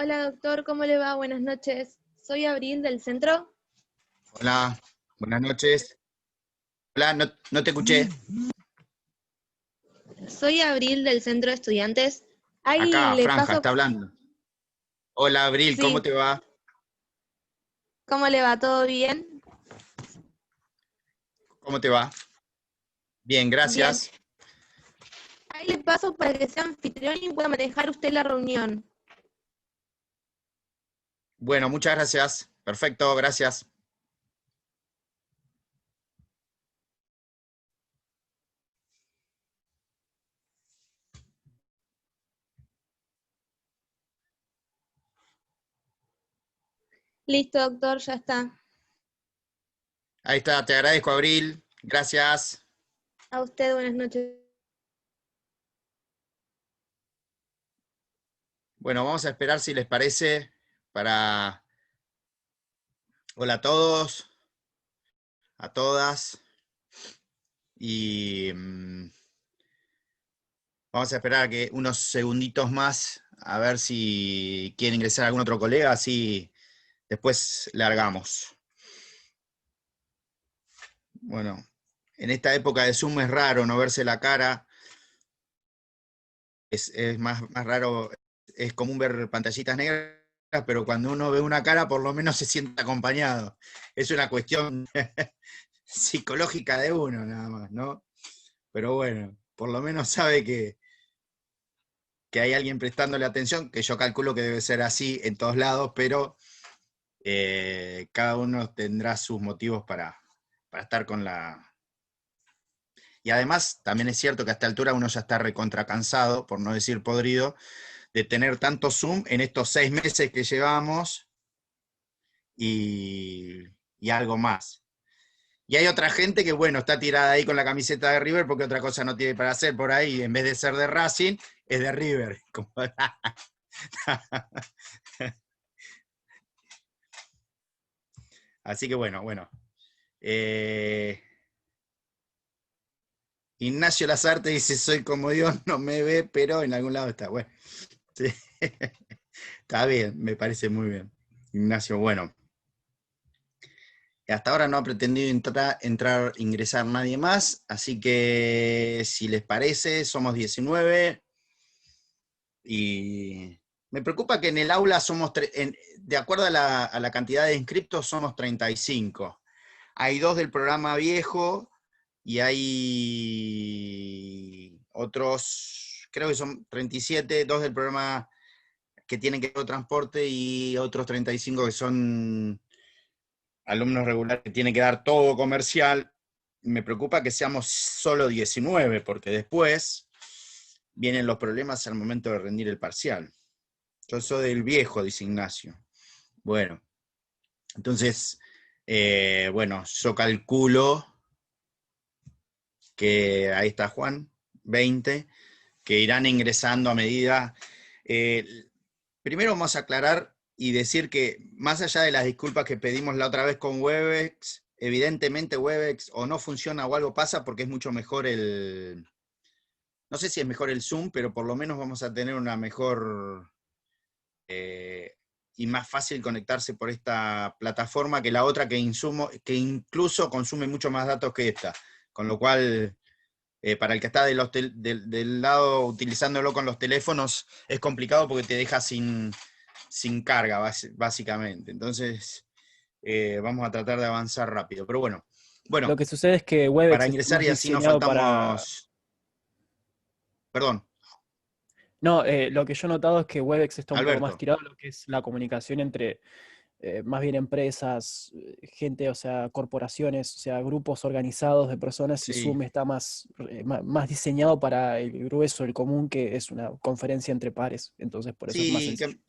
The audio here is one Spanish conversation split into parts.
Hola doctor, ¿cómo le va? Buenas noches. Soy Abril del centro. Hola, buenas noches. Hola, no te escuché. Soy Abril del centro de estudiantes. Ahí Acá, le Franja, paso, está hablando. Hola, Abril, ¿cómo sí, te va? ¿cómo le va? ¿Todo bien? ¿Cómo te va? Bien, Bien. gracias. Ahí le paso para que sea anfitrión y pueda manejar usted la reunión. Bueno, muchas gracias. Perfecto, gracias. Listo, doctor, ya está. Ahí está, te agradezco, Abril. Gracias. A usted, buenas noches. Bueno, vamos a esperar si les parece para... Hola a todos, a todas. Y vamos a esperar a que unos segunditos más, a ver si quiere ingresar algún otro colega, así después largamos. Bueno, en esta época de Zoom es raro no verse la cara, es más raro, es común ver pantallitas negras, pero cuando uno ve una cara por lo menos se siente acompañado. Es una cuestión psicológica de uno nada más, ¿no? Pero bueno, por lo menos sabe que hay alguien prestándole atención, que yo calculo que debe ser así en todos lados, pero cada uno tendrá sus motivos para estar con la... Y además, también es cierto que a esta altura uno ya está recontra cansado, por no decir podrido, de tener tanto Zoom en estos 6 meses que llevamos y, y algo más. Y hay otra gente que, bueno, está tirada ahí con la camiseta de River porque otra cosa no tiene para hacer por ahí. En vez de ser de Racing, es de River. Así que bueno. Eh, Ignacio Lazarte dice, soy como Dios, no me ve, pero en algún lado está. Bueno, sí. Está bien, me parece muy bien. Ignacio, bueno. Hasta ahora no ha pretendido ingresar nadie más, así que si les parece, somos 19 y me preocupa que en el aula somos, de acuerdo a la cantidad de inscriptos, somos 35. Hay 2 del programa viejo y hay otros, creo que son 37, 2 del programa que tienen que ver con transporte y otros 35 que son alumnos regulares que tienen que dar todo comercial. Me preocupa que seamos solo 19, porque después vienen los problemas al momento de rendir el parcial. Yo soy del viejo, dice Ignacio. Bueno, entonces, bueno, yo calculo que, ahí está Juan, 20, que irán ingresando a medida. Primero vamos a aclarar y decir que, más allá de las disculpas que pedimos la otra vez con Webex, evidentemente Webex o no funciona o algo pasa porque es mucho mejor no sé si es mejor el Zoom, pero por lo menos vamos a tener una mejor y más fácil conectarse por esta plataforma que la otra que incluso consume mucho más datos que esta. Con lo cual, para el que está del lado utilizándolo con los teléfonos, es complicado porque te deja sin carga, básicamente. Entonces, vamos a tratar de avanzar rápido. Pero bueno, Lo que sucede es que para Webex está ingresar más y así nos diseñado para... faltamos... Perdón, No, lo que yo he notado es que Webex está un poco más Alberto. tirado a lo que es la comunicación entre más bien empresas, gente, o sea, corporaciones, o sea, grupos organizados de personas, y Sí, Zoom está más diseñado para el grueso, el común, que es una conferencia entre pares. Entonces, por eso es más sí, sencillo.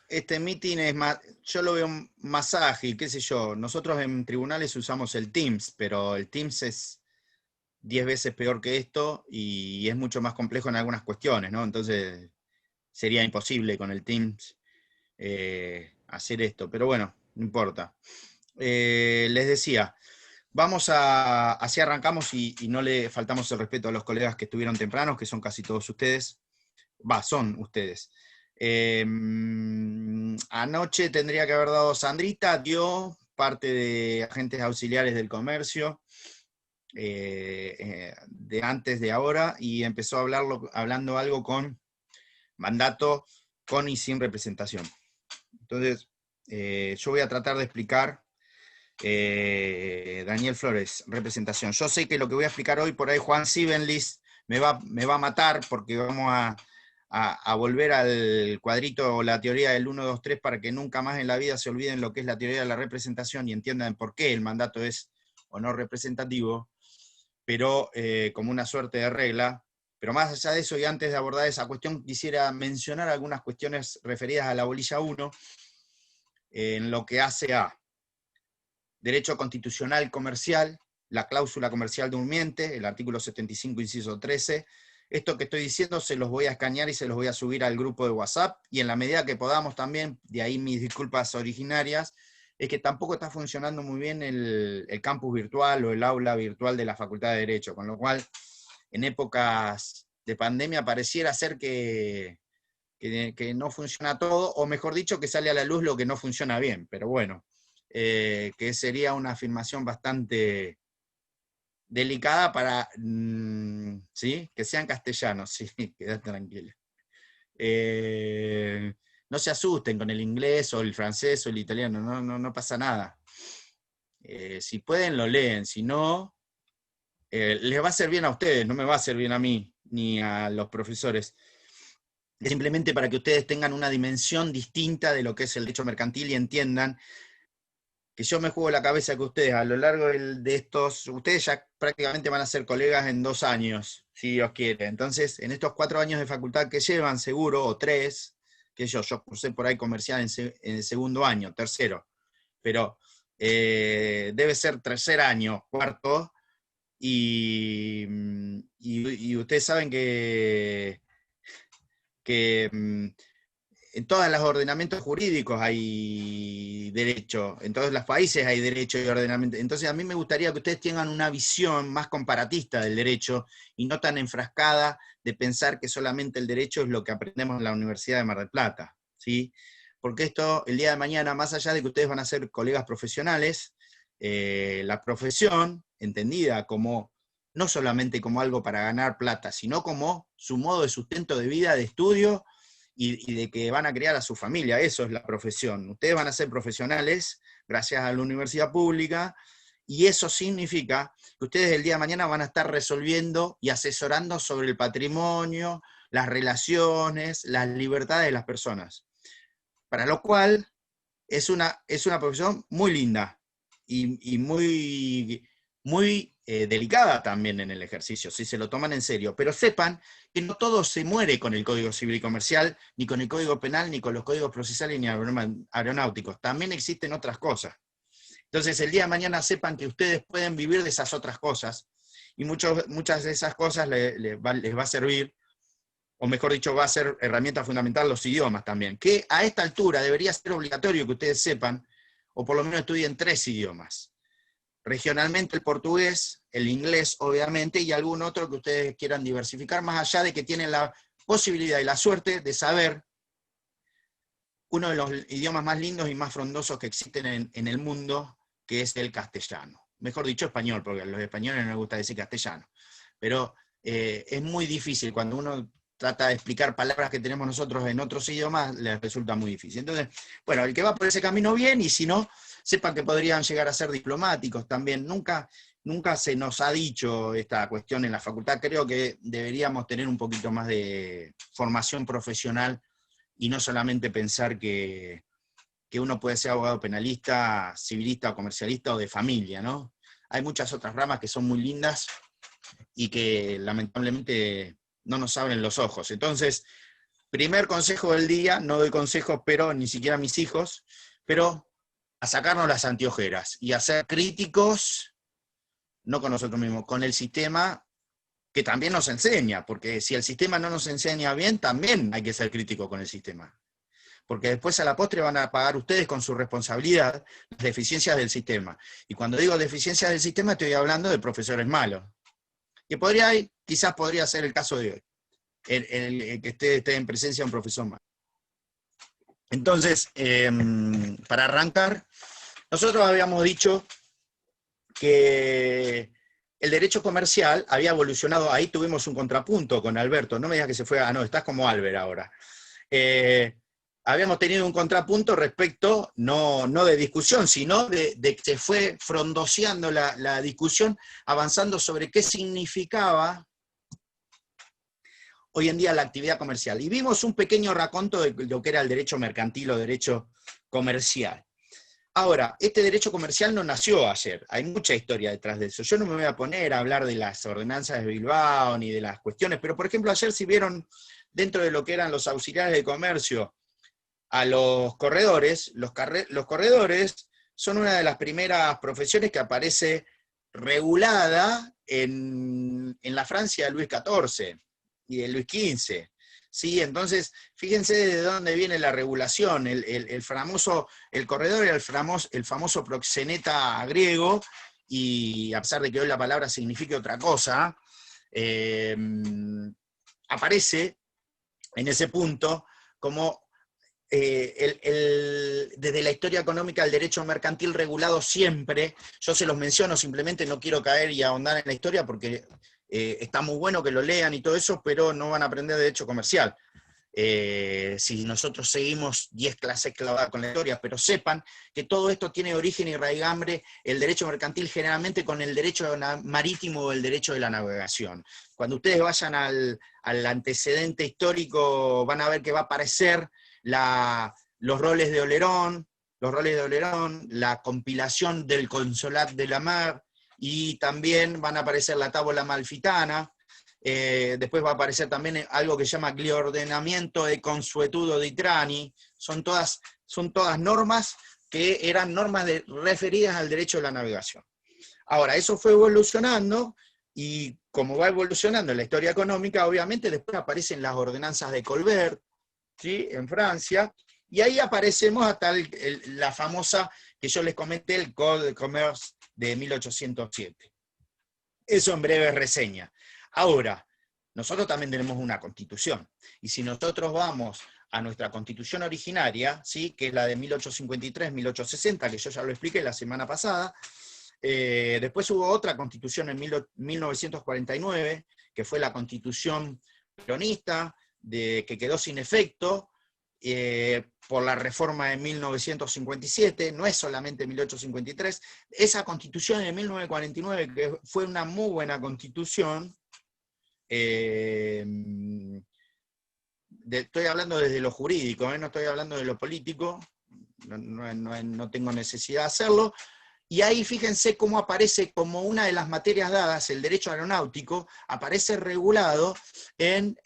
este meeting es más, yo lo veo más ágil, qué sé yo. Nosotros en tribunales usamos el Teams, pero el Teams es 10 veces peor que esto y es mucho más complejo en algunas cuestiones, ¿no? Entonces sería imposible con el Teams hacer esto, pero bueno, no importa. Les decía, así arrancamos y no le faltamos el respeto a los colegas que estuvieron tempranos, que son casi todos ustedes, son ustedes. Anoche tendría que haber dado Sandrita, dio parte de agentes auxiliares del comercio, de antes de ahora, y empezó hablando algo con mandato, con y sin representación. Entonces, yo voy a tratar de explicar, Daniel Flores, representación. Yo sé que lo que voy a explicar hoy, por ahí Juan Siebenlis me va a matar, porque vamos a volver al cuadrito o la teoría del 1, 2, 3 para que nunca más en la vida se olviden lo que es la teoría de la representación y entiendan por qué el mandato es o no representativo, pero como una suerte de regla. Pero más allá de eso, y antes de abordar esa cuestión, quisiera mencionar algunas cuestiones referidas a la bolilla 1, en lo que hace a derecho constitucional comercial, la cláusula comercial durmiente, el artículo 75, inciso 13. Esto que estoy diciendo se los voy a escanear y se los voy a subir al grupo de WhatsApp, y en la medida que podamos también, de ahí mis disculpas originarias, es que tampoco está funcionando muy bien el campus virtual o el aula virtual de la Facultad de Derecho, con lo cual, en épocas de pandemia pareciera ser que no funciona todo, o mejor dicho, que sale a la luz lo que no funciona bien, pero bueno, que sería una afirmación bastante delicada para, ¿sí? Que sean castellanos, sí, quedate tranquilo. No se asusten con el inglés o el francés o el italiano, no pasa nada. Si pueden, lo leen, si no, les va a hacer bien a ustedes, no me va a hacer bien a mí, ni a los profesores. Es simplemente para que ustedes tengan una dimensión distinta de lo que es el derecho mercantil y entiendan que yo me juego la cabeza que ustedes a lo largo de estos, ustedes ya prácticamente van a ser colegas en 2 años, si Dios quiere. Entonces, en estos 4 años de facultad que llevan, seguro, o 3, que yo cursé por ahí comercial en el segundo año, tercero, pero debe ser tercer año, cuarto, y ustedes saben que en todos los ordenamientos jurídicos hay derecho, en todos los países hay derecho y ordenamiento. Entonces a mí me gustaría que ustedes tengan una visión más comparatista del derecho y no tan enfrascada de pensar que solamente el derecho es lo que aprendemos en la Universidad de Mar del Plata, ¿sí? Porque esto, el día de mañana, más allá de que ustedes van a ser colegas profesionales, la profesión, entendida como no solamente como algo para ganar plata, sino como su modo de sustento de vida, de estudio, y de que van a criar a su familia. Eso es la profesión. Ustedes van a ser profesionales gracias a la universidad pública, y eso significa que ustedes el día de mañana van a estar resolviendo y asesorando sobre el patrimonio, las relaciones, las libertades de las personas. Para lo cual es una profesión muy linda y muy delicada también en el ejercicio, si se lo toman en serio. Pero sepan que no todo se muere con el Código Civil y Comercial, ni con el Código Penal, ni con los códigos procesales, ni aeronáuticos. También existen otras cosas. Entonces, el día de mañana sepan que ustedes pueden vivir de esas otras cosas, y muchas de esas cosas les va a servir, o mejor dicho, va a ser herramienta fundamental los idiomas también, que a esta altura debería ser obligatorio que ustedes sepan, o por lo menos estudien 3 idiomas. Regionalmente el portugués, el inglés obviamente, y algún otro que ustedes quieran diversificar, más allá de que tienen la posibilidad y la suerte de saber uno de los idiomas más lindos y más frondosos que existen en el mundo, que es el castellano. Mejor dicho, español, porque a los españoles no les gusta decir castellano. Pero es muy difícil, cuando uno trata de explicar palabras que tenemos nosotros en otros idiomas, les resulta muy difícil. Entonces, bueno, el que va por ese camino bien, y si no, sepan que podrían llegar a ser diplomáticos también. Nunca se nos ha dicho esta cuestión en la facultad. Creo que deberíamos tener un poquito más de formación profesional y no solamente pensar que uno puede ser abogado penalista, civilista o comercialista o de familia, ¿no? Hay muchas otras ramas que son muy lindas y que lamentablemente no nos abren los ojos. Entonces, primer consejo del día, no doy consejos, pero ni siquiera a mis hijos, pero a sacarnos las anteojeras y a ser críticos, no con nosotros mismos, con el sistema que también nos enseña, porque si el sistema no nos enseña bien, también hay que ser crítico con el sistema. Porque después a la postre van a pagar ustedes con su responsabilidad las deficiencias del sistema. Y cuando digo deficiencias del sistema, estoy hablando de profesores malos. Que quizás podría ser el caso de hoy, el que esté en presencia de un profesor malo. Entonces, para arrancar, nosotros habíamos dicho que el derecho comercial había evolucionado, ahí tuvimos un contrapunto con Alberto, no me digas que se fue, no, estás como Albert ahora. Habíamos tenido un contrapunto respecto, no de discusión, sino de que se fue frondoseando la discusión, avanzando sobre qué significaba hoy en día la actividad comercial. Y vimos un pequeño raconto de lo que era el derecho mercantil o derecho comercial. Ahora, este derecho comercial no nació ayer, hay mucha historia detrás de eso. Yo no me voy a poner a hablar de las ordenanzas de Bilbao ni de las cuestiones, pero por ejemplo ayer si vieron dentro de lo que eran los auxiliares de comercio a los corredores, los corredores son una de las primeras profesiones que aparece regulada en la Francia de Luis XIV y de Luis XV. ¿Sí? Entonces, fíjense de dónde viene la regulación. El corredor era el famoso proxeneta griego, y a pesar de que hoy la palabra signifique otra cosa, aparece en ese punto como desde la historia económica el derecho mercantil regulado siempre. Yo se los menciono, simplemente no quiero caer y ahondar en la historia porque está muy bueno que lo lean y todo eso, pero no van a aprender derecho comercial. Si nosotros seguimos 10 clases clavadas con la historia, pero sepan que todo esto tiene origen y raigambre, el derecho mercantil generalmente con el derecho marítimo o el derecho de la navegación. Cuando ustedes vayan al antecedente histórico van a ver que va a aparecer los roles de Olerón, la compilación del Consolat de la Mar, y también van a aparecer la Tábola Amalfitana. Después va a aparecer también algo que se llama Gliordenamiento e Consuetudo di Trani. Son todas normas que eran normas referidas al derecho de la navegación. Ahora, eso fue evolucionando, y como va evolucionando en la historia económica, obviamente después aparecen las ordenanzas de Colbert, ¿sí? En Francia, y ahí aparecemos hasta la famosa, que yo les comenté, el Code de Commerce de 1807. Eso en breve reseña. Ahora, nosotros también tenemos una constitución, y si nosotros vamos a nuestra constitución originaria, ¿sí? Que es la de 1853-1860, que yo ya lo expliqué la semana pasada. Después hubo otra constitución en 1949, que fue la constitución peronista, que quedó sin efecto por la reforma de 1957, no es solamente 1853, esa constitución de 1949, que fue una muy buena constitución, estoy hablando desde lo jurídico, no estoy hablando de lo político, no tengo necesidad de hacerlo. Y ahí fíjense cómo aparece como una de las materias dadas, el derecho aeronáutico, aparece regulado en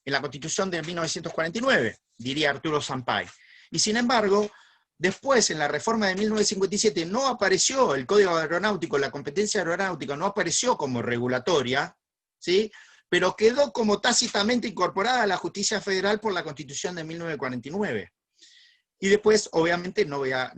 la Constitución de 1949, diría Arturo Sampay. Y sin embargo, después en la reforma de 1957 no apareció el Código Aeronáutico, la competencia aeronáutica no apareció como regulatoria, ¿sí? Pero quedó como tácitamente incorporada a la justicia federal por la Constitución de 1949. Y después, obviamente, no voy a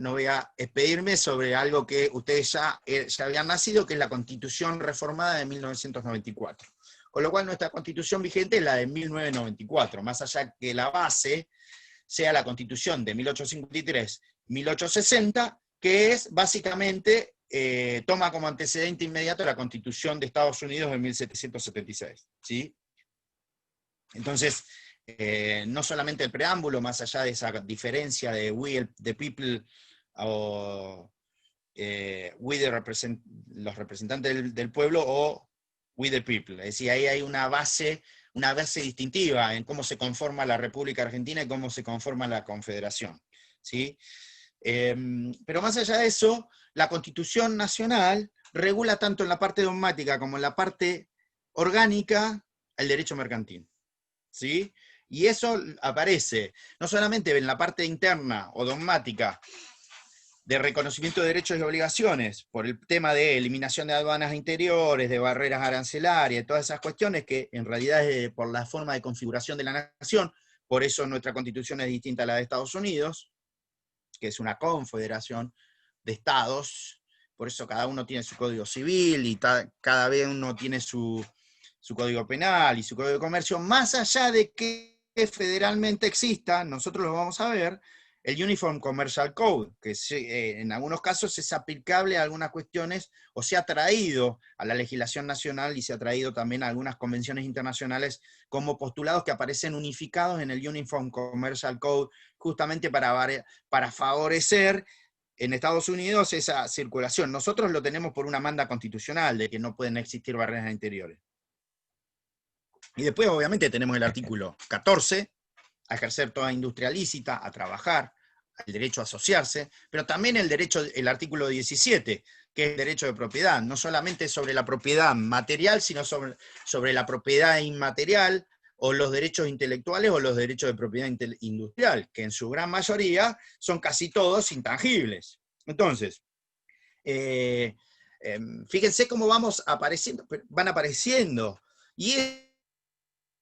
expedirme sobre algo que ustedes ya habían nacido, que es la Constitución reformada de 1994. Con lo cual, nuestra Constitución vigente es la de 1994, más allá que la base sea la Constitución de 1853-1860, que es básicamente, toma como antecedente inmediato la Constitución de Estados Unidos de 1776. ¿Sí? Entonces, no solamente el preámbulo, más allá de esa diferencia de we the people o we los representantes del pueblo o we the people. Es decir, ahí hay una base distintiva en cómo se conforma la República Argentina y cómo se conforma la Confederación. ¿Sí? Pero más allá de eso, la Constitución Nacional regula tanto en la parte dogmática como en la parte orgánica el derecho mercantil. ¿Sí? Y eso aparece no solamente en la parte interna o dogmática de reconocimiento de derechos y obligaciones, por el tema de eliminación de aduanas interiores, de barreras arancelarias, todas esas cuestiones que en realidad es por la forma de configuración de la nación, por eso nuestra constitución es distinta a la de Estados Unidos, que es una confederación de estados, por eso cada uno tiene su código civil y cada vez uno tiene su código penal y su código de comercio, más allá de que que federalmente exista, nosotros lo vamos a ver, el Uniform Commercial Code, que en algunos casos es aplicable a algunas cuestiones, o se ha traído a la legislación nacional y se ha traído también a algunas convenciones internacionales como postulados que aparecen unificados en el Uniform Commercial Code, justamente para favorecer en Estados Unidos esa circulación. Nosotros lo tenemos por una manda constitucional de que no pueden existir barreras interiores. Y después, obviamente, tenemos el artículo 14, a ejercer toda industria lícita, a trabajar, el derecho a asociarse, pero también el artículo 17, que es el derecho de propiedad, no solamente sobre la propiedad material, sino sobre la propiedad inmaterial, o los derechos intelectuales, o los derechos de propiedad industrial, que en su gran mayoría son casi todos intangibles. Entonces, fíjense cómo van apareciendo, y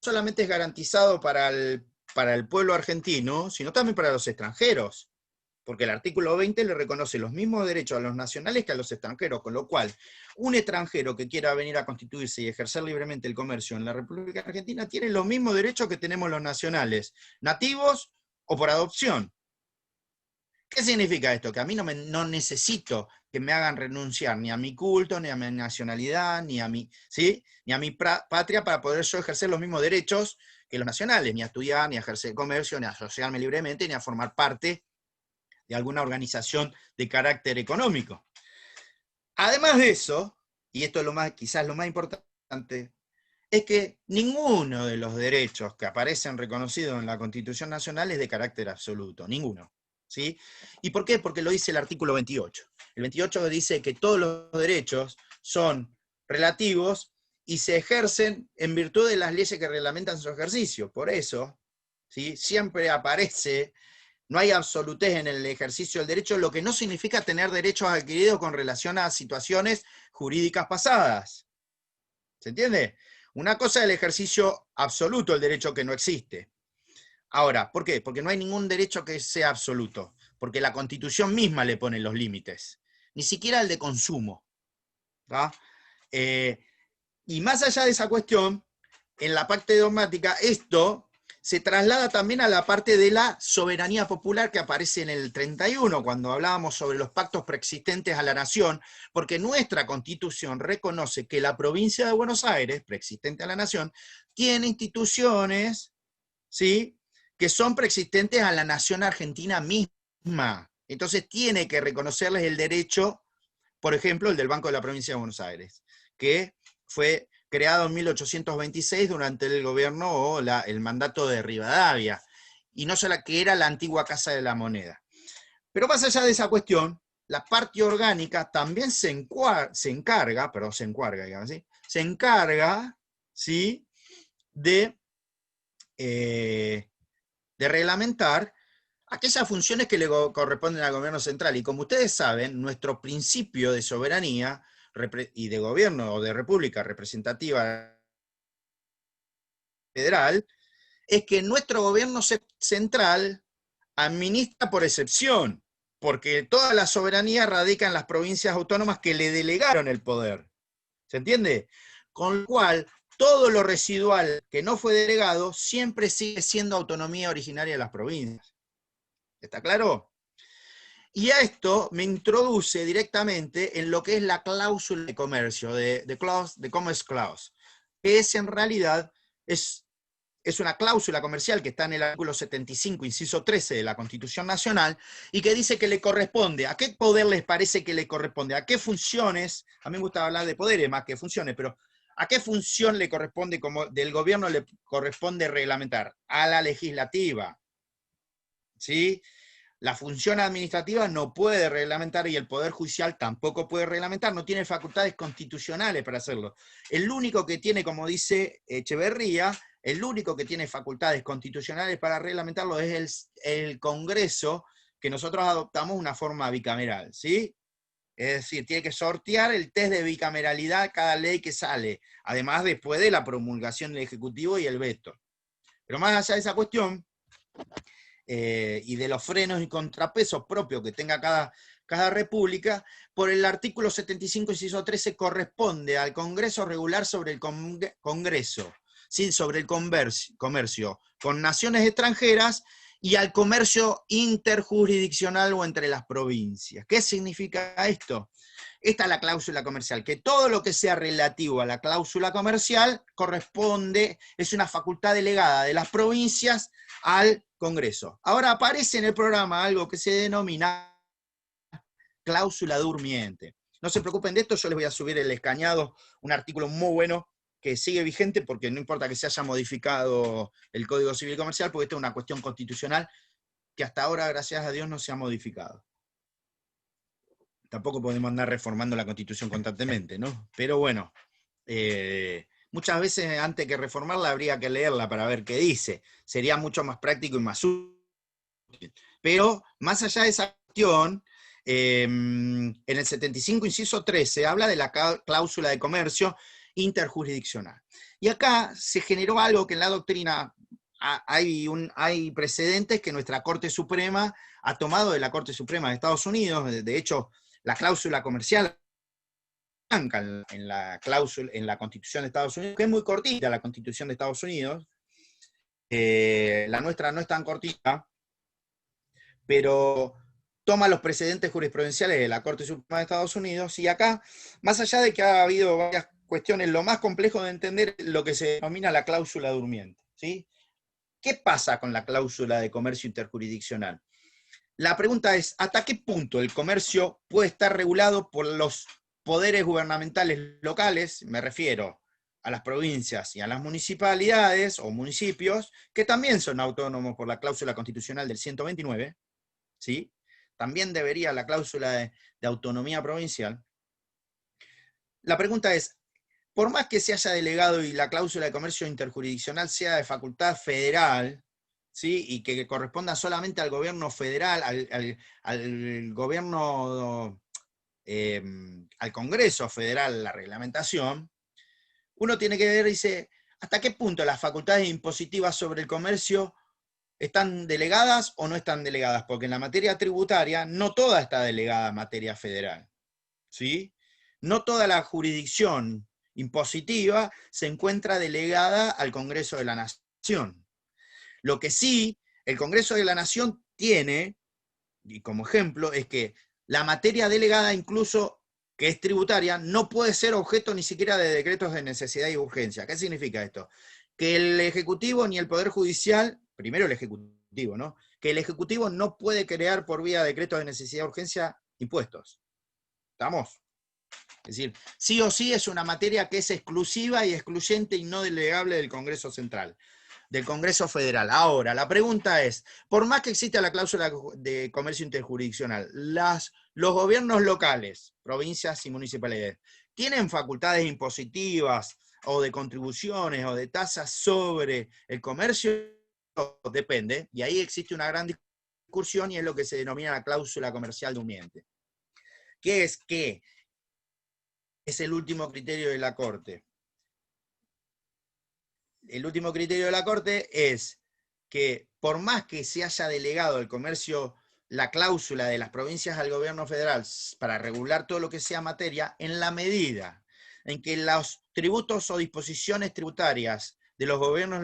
solamente es garantizado para el pueblo argentino, sino también para los extranjeros, porque el artículo 20 le reconoce los mismos derechos a los nacionales que a los extranjeros, con lo cual un extranjero que quiera venir a constituirse y ejercer libremente el comercio en la República Argentina tiene los mismos derechos que tenemos los nacionales, nativos o por adopción. ¿Qué significa esto? Que a mí no necesito que me hagan renunciar ni a mi culto, ni a mi nacionalidad, ni a mi patria para poder yo ejercer los mismos derechos que los nacionales, ni a estudiar, ni a ejercer comercio, ni a asociarme libremente, ni a formar parte de alguna organización de carácter económico. Además de eso, y esto es quizás lo más importante, es que ninguno de los derechos que aparecen reconocidos en la Constitución Nacional es de carácter absoluto, ninguno. ¿Sí? ¿Y por qué? Porque lo dice el artículo 28. El 28 dice que todos los derechos son relativos y se ejercen en virtud de las leyes que reglamentan su ejercicio. Por eso, ¿sí?, siempre aparece, no hay absolutez en el ejercicio del derecho, lo que no significa tener derechos adquiridos con relación a situaciones jurídicas pasadas. ¿Se entiende? Una cosa es el ejercicio absoluto del derecho que no existe. Ahora, ¿por qué? Porque no hay ningún derecho que sea absoluto, porque la Constitución misma le pone los límites, ni siquiera el de consumo. Y más allá de esa cuestión, en la parte dogmática, esto se traslada también a la parte de la soberanía popular que aparece en el 31, cuando hablábamos sobre los pactos preexistentes a la nación, porque nuestra Constitución reconoce que la provincia de Buenos Aires, preexistente a la nación, tiene instituciones, ¿sí?, que son preexistentes a la nación argentina misma. Entonces tiene que reconocerles el derecho, por ejemplo, el del Banco de la Provincia de Buenos Aires, que fue creado en 1826 durante el gobierno o el mandato de Rivadavia, y no solo que era la antigua Casa de la Moneda. Pero más allá de esa cuestión, la parte orgánica también se encarga, ¿sí?, de reglamentar aquellas funciones que le corresponden al gobierno central. Y como ustedes saben, nuestro principio de soberanía y de gobierno o de república representativa federal es que nuestro gobierno central administra por excepción, porque toda la soberanía radica en las provincias autónomas que le delegaron el poder. ¿Se entiende? Con lo cual, todo lo residual que no fue delegado siempre sigue siendo autonomía originaria de las provincias. ¿Está claro? Y a esto me introduce directamente en lo que es la cláusula de comercio, de Commerce Clause, que en realidad es una cláusula comercial que está en el artículo 75, inciso 13 de la Constitución Nacional, y que dice que le corresponde. ¿A qué poder les parece que le corresponde? ¿A qué funciones? A mí me gusta hablar de poderes más que funciones, pero ¿a qué función le corresponde, como del gobierno le corresponde reglamentar? A la legislativa. ¿Sí? La función administrativa no puede reglamentar y el Poder Judicial tampoco puede reglamentar, no tiene facultades constitucionales para hacerlo. El único que tiene, como dice Echeverría, el único que tiene facultades constitucionales para reglamentarlo es el Congreso, que nosotros adoptamos una forma bicameral, ¿sí? Es decir, tiene que sortear el test de bicameralidad cada ley que sale, además después de la promulgación del Ejecutivo y el veto. Pero más allá de esa cuestión, y de los frenos y contrapesos propios que tenga cada república, por el artículo 75, inciso 13, corresponde al Congreso regular sobre el Congreso. ¿sí? Sobre el comercio con naciones extranjeras y al comercio interjurisdiccional o entre las provincias. ¿Qué significa esto? Esta es la cláusula comercial, que todo lo que sea relativo a la cláusula comercial corresponde, es una facultad delegada de las provincias al Congreso. Ahora aparece en el programa algo que se denomina cláusula durmiente. No se preocupen de esto, yo les voy a subir el escañado, un artículo muy bueno que sigue vigente porque no importa que se haya modificado el Código Civil Comercial, porque esta es una cuestión constitucional que hasta ahora, gracias a Dios, no se ha modificado. Tampoco podemos andar reformando la Constitución constantemente, ¿no? Pero bueno, muchas veces antes que reformarla habría que leerla para ver qué dice. Sería mucho más práctico y más útil. Pero más allá de esa cuestión, en el 75, inciso 13, habla de la cláusula de comercio interjurisdiccional. Y acá se generó algo que en la doctrina hay precedentes que nuestra Corte Suprema ha tomado de la Corte Suprema de Estados Unidos. De hecho, la cláusula comercial en la Constitución de Estados Unidos, que es muy cortita la Constitución de Estados Unidos. La nuestra no es tan cortita, pero toma los precedentes jurisprudenciales de la Corte Suprema de Estados Unidos, y acá, más allá de que ha habido varias cuestiones, lo más complejo de entender es lo que se denomina la cláusula durmiente, ¿sí? ¿Qué pasa con la cláusula de comercio interjurisdiccional? La pregunta es, ¿hasta qué punto el comercio puede estar regulado por los poderes gubernamentales locales? Me refiero a las provincias y a las municipalidades o municipios, que también son autónomos por la cláusula constitucional del 129, ¿sí? También debería la cláusula de autonomía provincial. La pregunta es, por más que se haya delegado y la cláusula de comercio interjurisdiccional sea de facultad federal, ¿sí? Y que corresponda solamente al gobierno federal, al gobierno, al Congreso Federal, la reglamentación, uno tiene que ver, dice, ¿hasta qué punto las facultades impositivas sobre el comercio están delegadas o no están delegadas? Porque en la materia tributaria no toda está delegada a materia federal, ¿sí? No toda la jurisdicción impositiva se encuentra delegada al Congreso de la Nación. Lo que sí, el Congreso de la Nación tiene, y como ejemplo, es que la materia delegada, incluso que es tributaria, no puede ser objeto ni siquiera de decretos de necesidad y urgencia. ¿Qué significa esto? Que el Ejecutivo ni el Poder Judicial, primero el Ejecutivo, ¿no? Que el Ejecutivo no puede crear por vía de decretos de necesidad y urgencia impuestos. ¿Estamos? Es decir, sí o sí es una materia que es exclusiva y excluyente y no delegable del Congreso Central, del Congreso Federal. Ahora, la pregunta es, por más que exista la cláusula de comercio interjurisdiccional, los gobiernos locales, provincias y municipalidades, ¿tienen facultades impositivas o de contribuciones o de tasas sobre el comercio? Depende, y ahí existe una gran discusión y es lo que se denomina la cláusula comercial durmiente. ¿Qué es qué? Es el último criterio de la Corte. El último criterio de la Corte es que por más que se haya delegado el comercio, la cláusula de las provincias al gobierno federal para regular todo lo que sea materia, en la medida en que los tributos o disposiciones tributarias de los gobiernos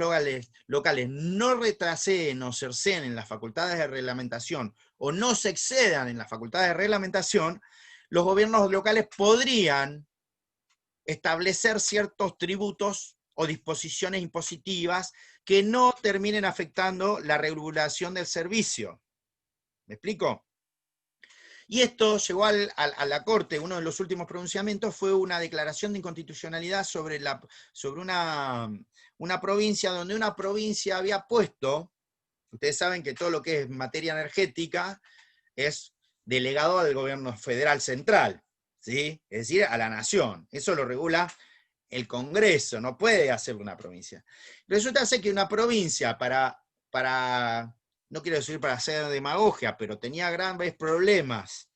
locales no retraseen o cerceen en las facultades de reglamentación o no se excedan en las facultades de reglamentación, los gobiernos locales podrían establecer ciertos tributos o disposiciones impositivas que no terminen afectando la regulación del servicio. ¿Me explico? Y esto llegó a la Corte. Uno de los últimos pronunciamientos fue una declaración de inconstitucionalidad sobre una provincia, donde una provincia había puesto, ustedes saben que todo lo que es materia energética es delegado al gobierno federal central, ¿sí? Es decir, a la nación. Eso lo regula el Congreso, no puede hacerlo una provincia. Resulta ser que una provincia, no quiero decir para hacer demagogia, pero tenía grandes problemas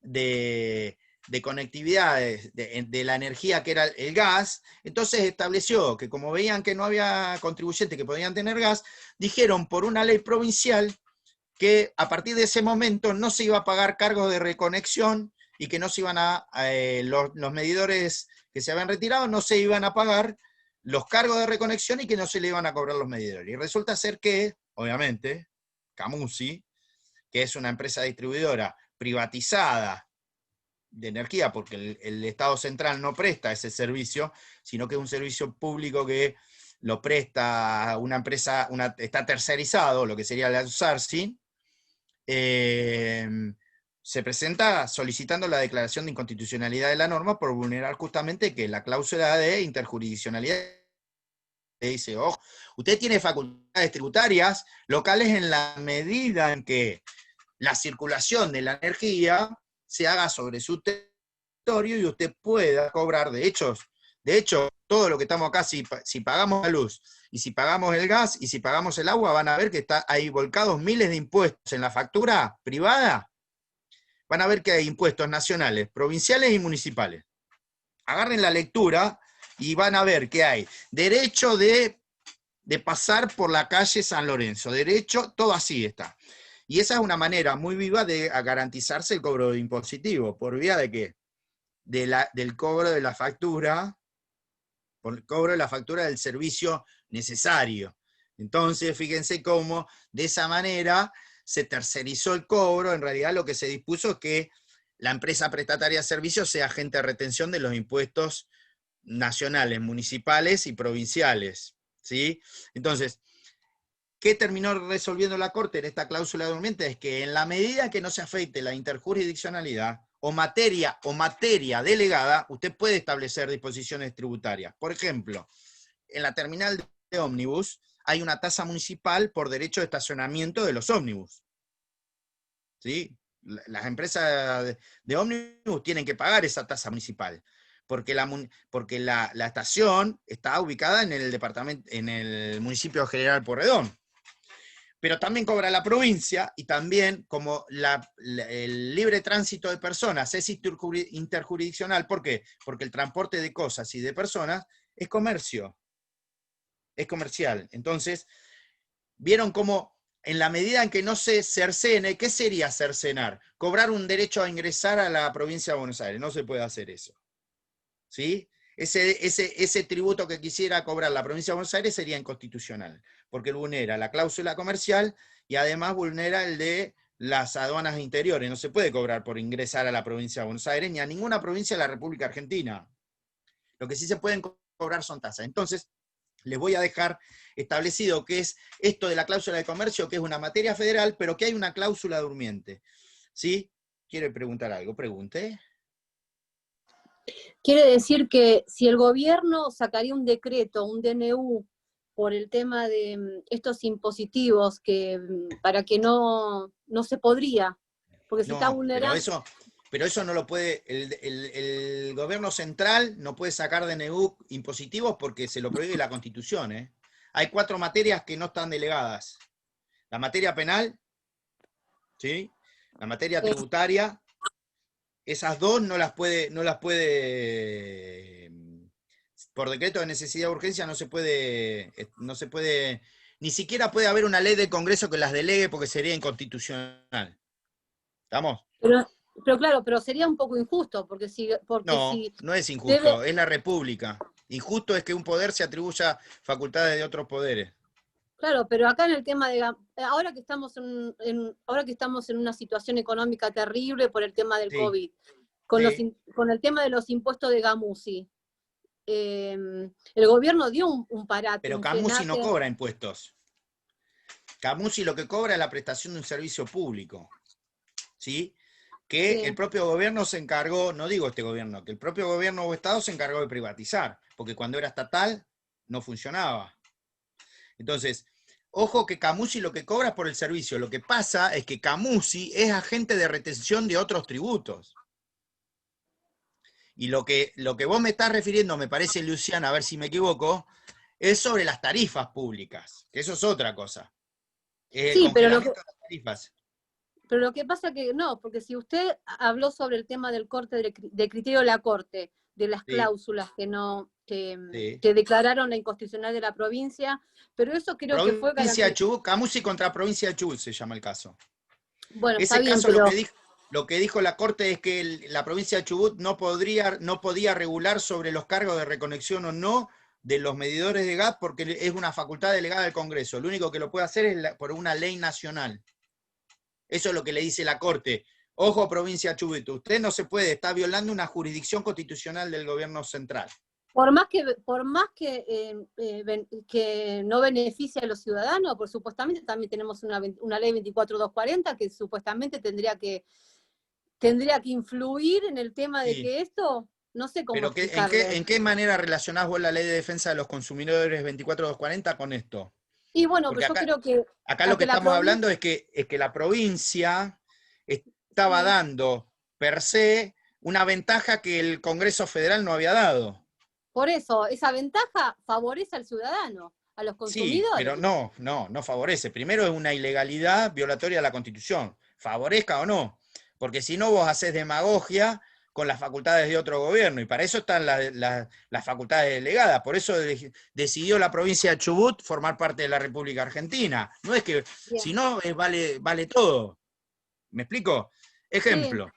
de conectividad de la energía que era el gas, entonces estableció que como veían que no había contribuyentes que podían tener gas, dijeron por una ley provincial que a partir de ese momento no se iba a pagar cargos de reconexión y que no se iban los medidores que se habían retirado no se iban a pagar los cargos de reconexión y que no se le iban a cobrar los medidores. Y resulta ser que, obviamente, Camusi, que es una empresa distribuidora privatizada de energía, porque el Estado central no presta ese servicio, sino que es un servicio público que lo presta una empresa, está tercerizado, lo que sería el outsourcing, se presenta solicitando la declaración de inconstitucionalidad de la norma por vulnerar justamente que la cláusula de interjurisdiccionalidad dice, ojo, usted tiene facultades tributarias locales en la medida en que la circulación de la energía se haga sobre su territorio y usted pueda cobrar. De hecho, todo lo que estamos acá, si pagamos la luz, y si pagamos el gas, y si pagamos el agua, van a ver que hay volcados miles de impuestos en la factura privada. Van a ver que hay impuestos nacionales, provinciales y municipales. Agarren la lectura y van a ver que hay derecho de pasar por la calle San Lorenzo, derecho, todo así está. Y esa es una manera muy viva de garantizarse el cobro impositivo. ¿Por vía de qué? Del cobro de la factura, por el cobro de la factura del servicio necesario. Entonces, fíjense cómo de esa manera se tercerizó el cobro. En realidad lo que se dispuso es que la empresa prestataria de servicios sea agente de retención de los impuestos nacionales, municipales y provinciales, ¿sí? Entonces, ¿qué terminó resolviendo la Corte en esta cláusula durmiente? Es que en la medida que no se afecte la interjurisdiccionalidad o materia delegada, usted puede establecer disposiciones tributarias. Por ejemplo, en la terminal de ómnibus hay una tasa municipal por derecho de estacionamiento de los ómnibus. ¿Sí? Las empresas de ómnibus tienen que pagar esa tasa municipal, porque la estación está ubicada en el departamento, en el municipio de General Porredón. Pero también cobra la provincia, y también como el libre tránsito de personas es interjurisdiccional. ¿Por qué? Porque el transporte de cosas y de personas es comercio, es comercial. Entonces, vieron cómo en la medida en que no se cercene, ¿qué sería cercenar? Cobrar un derecho a ingresar a la provincia de Buenos Aires. No se puede hacer eso. ¿Sí? Ese tributo que quisiera cobrar la provincia de Buenos Aires sería inconstitucional, porque vulnera la cláusula comercial y además vulnera el de las aduanas interiores. No se puede cobrar por ingresar a la provincia de Buenos Aires ni a ninguna provincia de la República Argentina. Lo que sí se pueden cobrar son tasas. Entonces, les voy a dejar establecido qué es esto de la cláusula de comercio, que es una materia federal, pero que hay una cláusula durmiente. ¿Sí? ¿Quiere preguntar algo? Pregunte. Quiere decir que si el gobierno sacaría un decreto, un DNU, por el tema de estos impositivos, para que no se podría, porque se está vulnerando. Pero eso no lo puede, el gobierno central no puede sacar DNU impositivos porque se lo prohíbe la Constitución, ¿eh? Hay 4 materias que no están delegadas. La materia penal, ¿sí? La materia tributaria, esas 2 no las puede, por decreto de necesidad de urgencia no se puede, ni siquiera puede haber una ley del Congreso que las delegue porque sería inconstitucional. ¿Estamos? Pero claro, pero sería un poco injusto, porque no es injusto, es la República. Injusto es que un poder se atribuya facultades de otros poderes. Claro, pero acá en el tema de ahora que estamos en una situación económica terrible por el tema del COVID, con el tema de los impuestos de Camusi, el gobierno dio un parate. Pero Camusi no cobra impuestos. Camusi lo que cobra es la prestación de un servicio público, ¿sí? Que el propio gobierno se encargó, no digo este gobierno, que el propio gobierno o Estado se encargó de privatizar, porque cuando era estatal no funcionaba. Entonces, ojo que Camusi lo que cobra es por el servicio. Lo que pasa es que Camusi es agente de retención de otros tributos. Y lo que vos me estás refiriendo, me parece, Luciana, a ver si me equivoco, es sobre las tarifas públicas, que eso es otra cosa. Sí, pero lo que pasa que no, porque si usted habló sobre el tema del corte de criterio de la Corte, de las cláusulas que declararon la inconstitucional de la provincia, pero eso creo que fue Camusi contra provincia de Chubut se llama el caso. Bueno, ese está caso bien, pero lo que dijo la Corte es que la provincia de Chubut no podía regular sobre los cargos de reconexión o no de los medidores de gas porque es una facultad delegada del Congreso. Lo único que lo puede hacer es por una ley nacional. Eso es lo que le dice la Corte. Ojo, provincia de Chubut, usted no se puede, está violando una jurisdicción constitucional del gobierno central. Por más que no beneficie a los ciudadanos, por supuestamente también tenemos una ley 24240 que supuestamente tendría que influir en el tema de que esto, no sé cómo explicarlo. ¿En qué manera relacionás vos la ley de defensa de los consumidores 24240 con esto? Y bueno, porque yo creo que... Acá lo que estamos hablando es que la provincia estaba dando per se una ventaja que el Congreso Federal no había dado. Por eso, esa ventaja favorece al ciudadano, a los consumidores. Sí, pero no favorece. Primero es una ilegalidad violatoria de la Constitución, favorezca o no. Porque si no vos hacés demagogia con las facultades de otro gobierno, y para eso están las facultades delegadas. Por eso decidió la provincia de Chubut formar parte de la República Argentina. No es que, si no, vale todo. ¿Me explico? Ejemplo.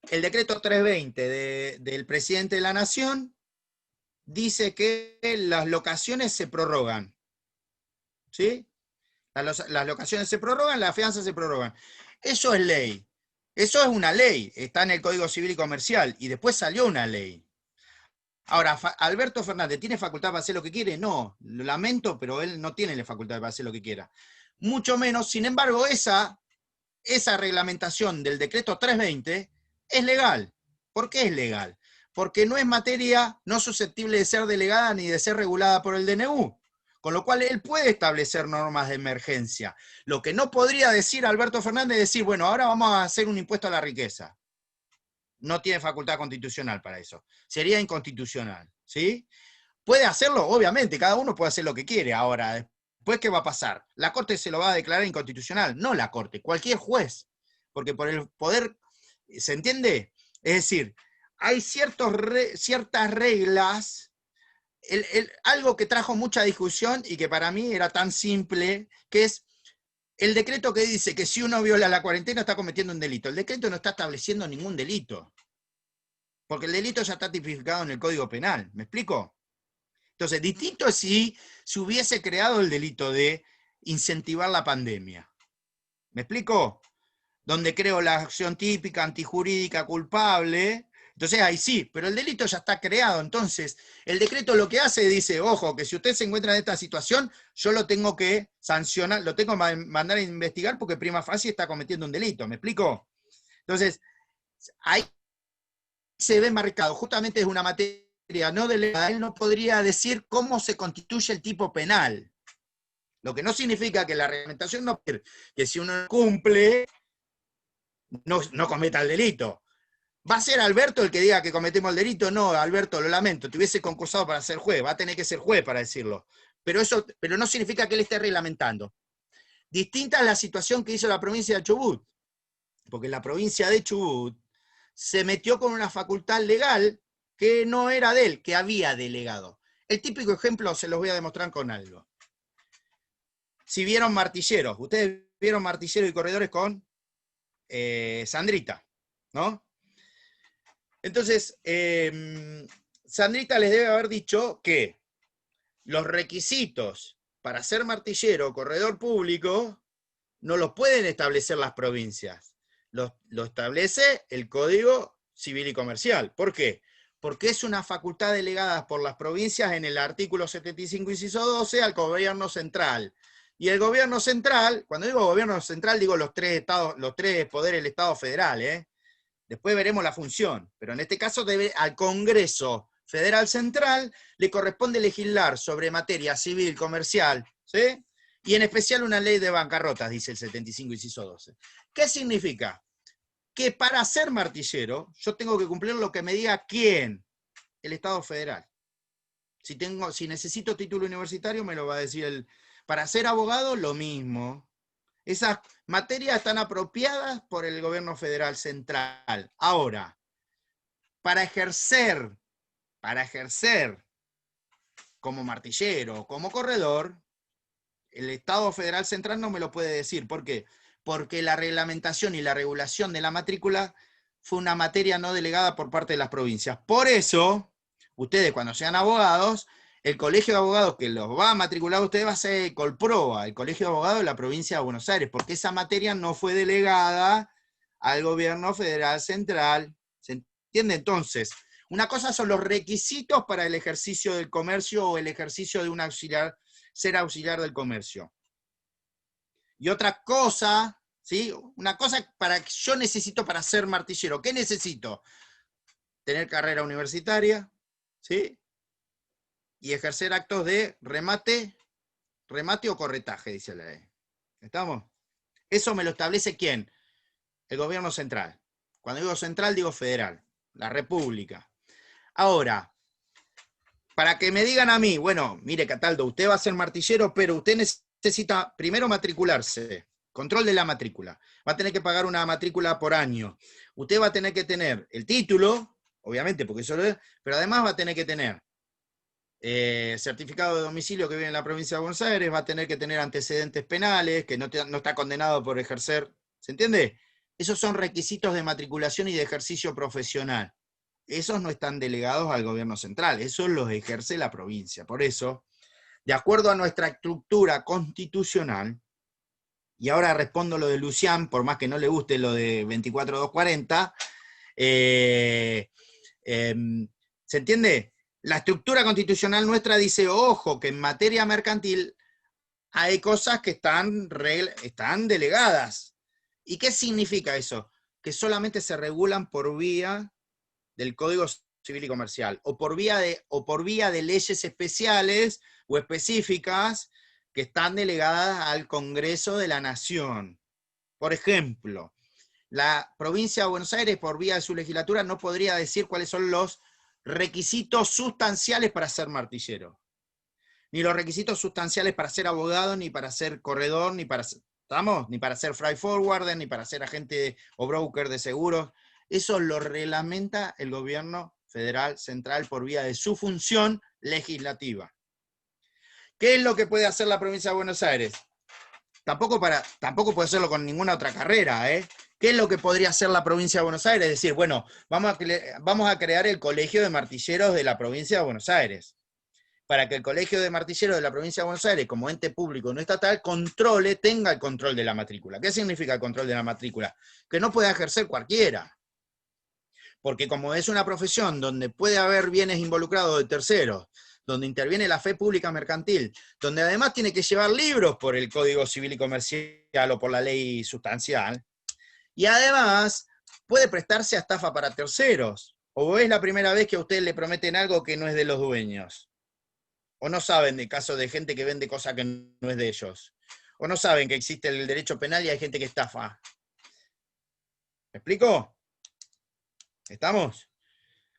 El decreto 320 del presidente de la Nación dice que las locaciones se prorrogan. ¿Sí? Las locaciones se prorrogan, las fianzas se prorrogan. Eso es ley. Eso es una ley. Está en el Código Civil y Comercial. Y después salió una ley. Ahora, ¿Alberto Fernández tiene facultad para hacer lo que quiere? No. Lo lamento, pero él no tiene la facultad para hacer lo que quiera. Mucho menos, sin embargo, esa reglamentación del decreto 320 es legal. ¿Por qué es legal? Porque no es materia no susceptible de ser delegada ni de ser regulada por el DNU. Con lo cual él puede establecer normas de emergencia. Lo que no podría decir Alberto Fernández es decir, bueno, ahora vamos a hacer un impuesto a la riqueza. No tiene facultad constitucional para eso. Sería inconstitucional. ¿Sí? ¿Puede hacerlo? Obviamente, cada uno puede hacer lo que quiere. Ahora, después, ¿qué va a pasar? La Corte se lo va a declarar inconstitucional. No la Corte, cualquier juez. Porque por el poder, ¿se entiende? Es decir, hay ciertas reglas, algo que trajo mucha discusión y que para mí era tan simple, que es el decreto que dice que si uno viola la cuarentena está cometiendo un delito. El decreto no está estableciendo ningún delito. Porque el delito ya está tipificado en el Código Penal. ¿Me explico? Entonces, distinto es si se hubiese creado el delito de incentivar la pandemia. ¿Me explico? Donde creo la acción típica, antijurídica, culpable. Entonces ahí sí, pero el delito ya está creado. Entonces, el decreto lo que hace, dice, ojo, que si usted se encuentra en esta situación, yo lo tengo que sancionar, lo tengo que mandar a investigar porque prima facie está cometiendo un delito. ¿Me explico? Entonces, ahí se ve marcado, justamente es una materia no delegada, él no podría decir cómo se constituye el tipo penal. Lo que no significa que la reglamentación no, que si uno cumple, no cometa el delito. ¿Va a ser Alberto el que diga que cometemos el delito? No, Alberto, lo lamento, te hubiese concursado para ser juez, va a tener que ser juez para decirlo. Pero no significa que él esté reglamentando. Distinta es la situación que hizo la provincia de Chubut, porque la provincia de Chubut se metió con una facultad legal que no era de él, que había delegado. El típico ejemplo se los voy a demostrar con algo. Si vieron Martilleros, ustedes vieron Martilleros y Corredores con Sandrita, ¿no? Entonces, Sandrita les debe haber dicho que los requisitos para ser martillero o corredor público no los pueden establecer las provincias. Lo establece el Código Civil y Comercial. ¿Por qué? Porque es una facultad delegada por las provincias en el artículo 75, inciso 12, al gobierno central. Y el gobierno central, cuando digo gobierno central, digo los tres poderes del Estado federal, ¿eh? Después veremos la función, pero en este caso al Congreso Federal Central le corresponde legislar sobre materia civil, comercial, ¿sí? Y en especial una ley de bancarrotas, dice el 75, inciso 12. ¿Qué significa? Que para ser martillero, yo tengo que cumplir lo que me diga ¿quién? El Estado Federal. Si necesito título universitario, me lo va a decir Para ser abogado, lo mismo. Esas materias están apropiadas por el gobierno federal central. Ahora, para ejercer como martillero, como corredor, el Estado federal central no me lo puede decir. ¿Por qué? Porque la reglamentación y la regulación de la matrícula fue una materia no delegada por parte de las provincias. Por eso, ustedes cuando sean abogados, el colegio de abogados que los va a matricular a ustedes va a ser Colproa, el colegio de abogados de la provincia de Buenos Aires, porque esa materia no fue delegada al gobierno federal central. ¿Se entiende? Entonces, una cosa son los requisitos para el ejercicio del comercio o el ejercicio de un auxiliar, ser auxiliar del comercio. Y otra cosa, ¿sí? Una cosa que yo necesito para ser martillero. ¿Qué necesito? Tener carrera universitaria, ¿sí? Y ejercer actos de remate o corretaje, dice la ley. ¿Estamos? Eso me lo establece ¿quién? El gobierno central. Cuando digo central, digo federal. La República. Ahora, para que me digan a mí, bueno, mire Cataldo, usted va a ser martillero, pero usted necesita primero matricularse. Control de la matrícula. Va a tener que pagar una matrícula por año. Usted va a tener que tener el título, obviamente, porque eso lo es, pero además va a tener que tener certificado de domicilio que vive en la provincia de Buenos Aires, va a tener que tener antecedentes penales, que no está condenado por ejercer, ¿se entiende? Esos son requisitos de matriculación y de ejercicio profesional. Esos no están delegados al gobierno central, esos los ejerce la provincia. Por eso, de acuerdo a nuestra estructura constitucional, y ahora respondo lo de Lucián, por más que no le guste lo de 24240, ¿se entiende? La estructura constitucional nuestra dice, ojo, que en materia mercantil hay cosas que están delegadas. ¿Y qué significa eso? Que solamente se regulan por vía del Código Civil y Comercial, o por vía de leyes especiales o específicas que están delegadas al Congreso de la Nación. Por ejemplo, la provincia de Buenos Aires, por vía de su legislatura, no podría decir cuáles son los requisitos sustanciales para ser martillero. Ni los requisitos sustanciales para ser abogado, ni para ser corredor, ni para ser freight forwarder, ni para ser agente o broker de seguros. Eso lo reglamenta el gobierno federal central por vía de su función legislativa. ¿Qué es lo que puede hacer la provincia de Buenos Aires? Tampoco puede hacerlo con ninguna otra carrera, ¿eh? ¿Qué es lo que podría hacer la provincia de Buenos Aires? Es decir, bueno, vamos a crear el Colegio de Martilleros de la provincia de Buenos Aires. Para que el Colegio de Martilleros de la provincia de Buenos Aires, como ente público no estatal, tenga el control de la matrícula. ¿Qué significa el control de la matrícula? Que no puede ejercer cualquiera. Porque como es una profesión donde puede haber bienes involucrados de terceros, donde interviene la fe pública mercantil, donde además tiene que llevar libros por el Código Civil y Comercial o por la ley sustancial, y además puede prestarse a estafa para terceros. O es la primera vez que a ustedes le prometen algo que no es de los dueños. O no saben de casos de gente que vende cosas que no es de ellos. O no saben que existe el derecho penal y hay gente que estafa. ¿Me explico? ¿Estamos?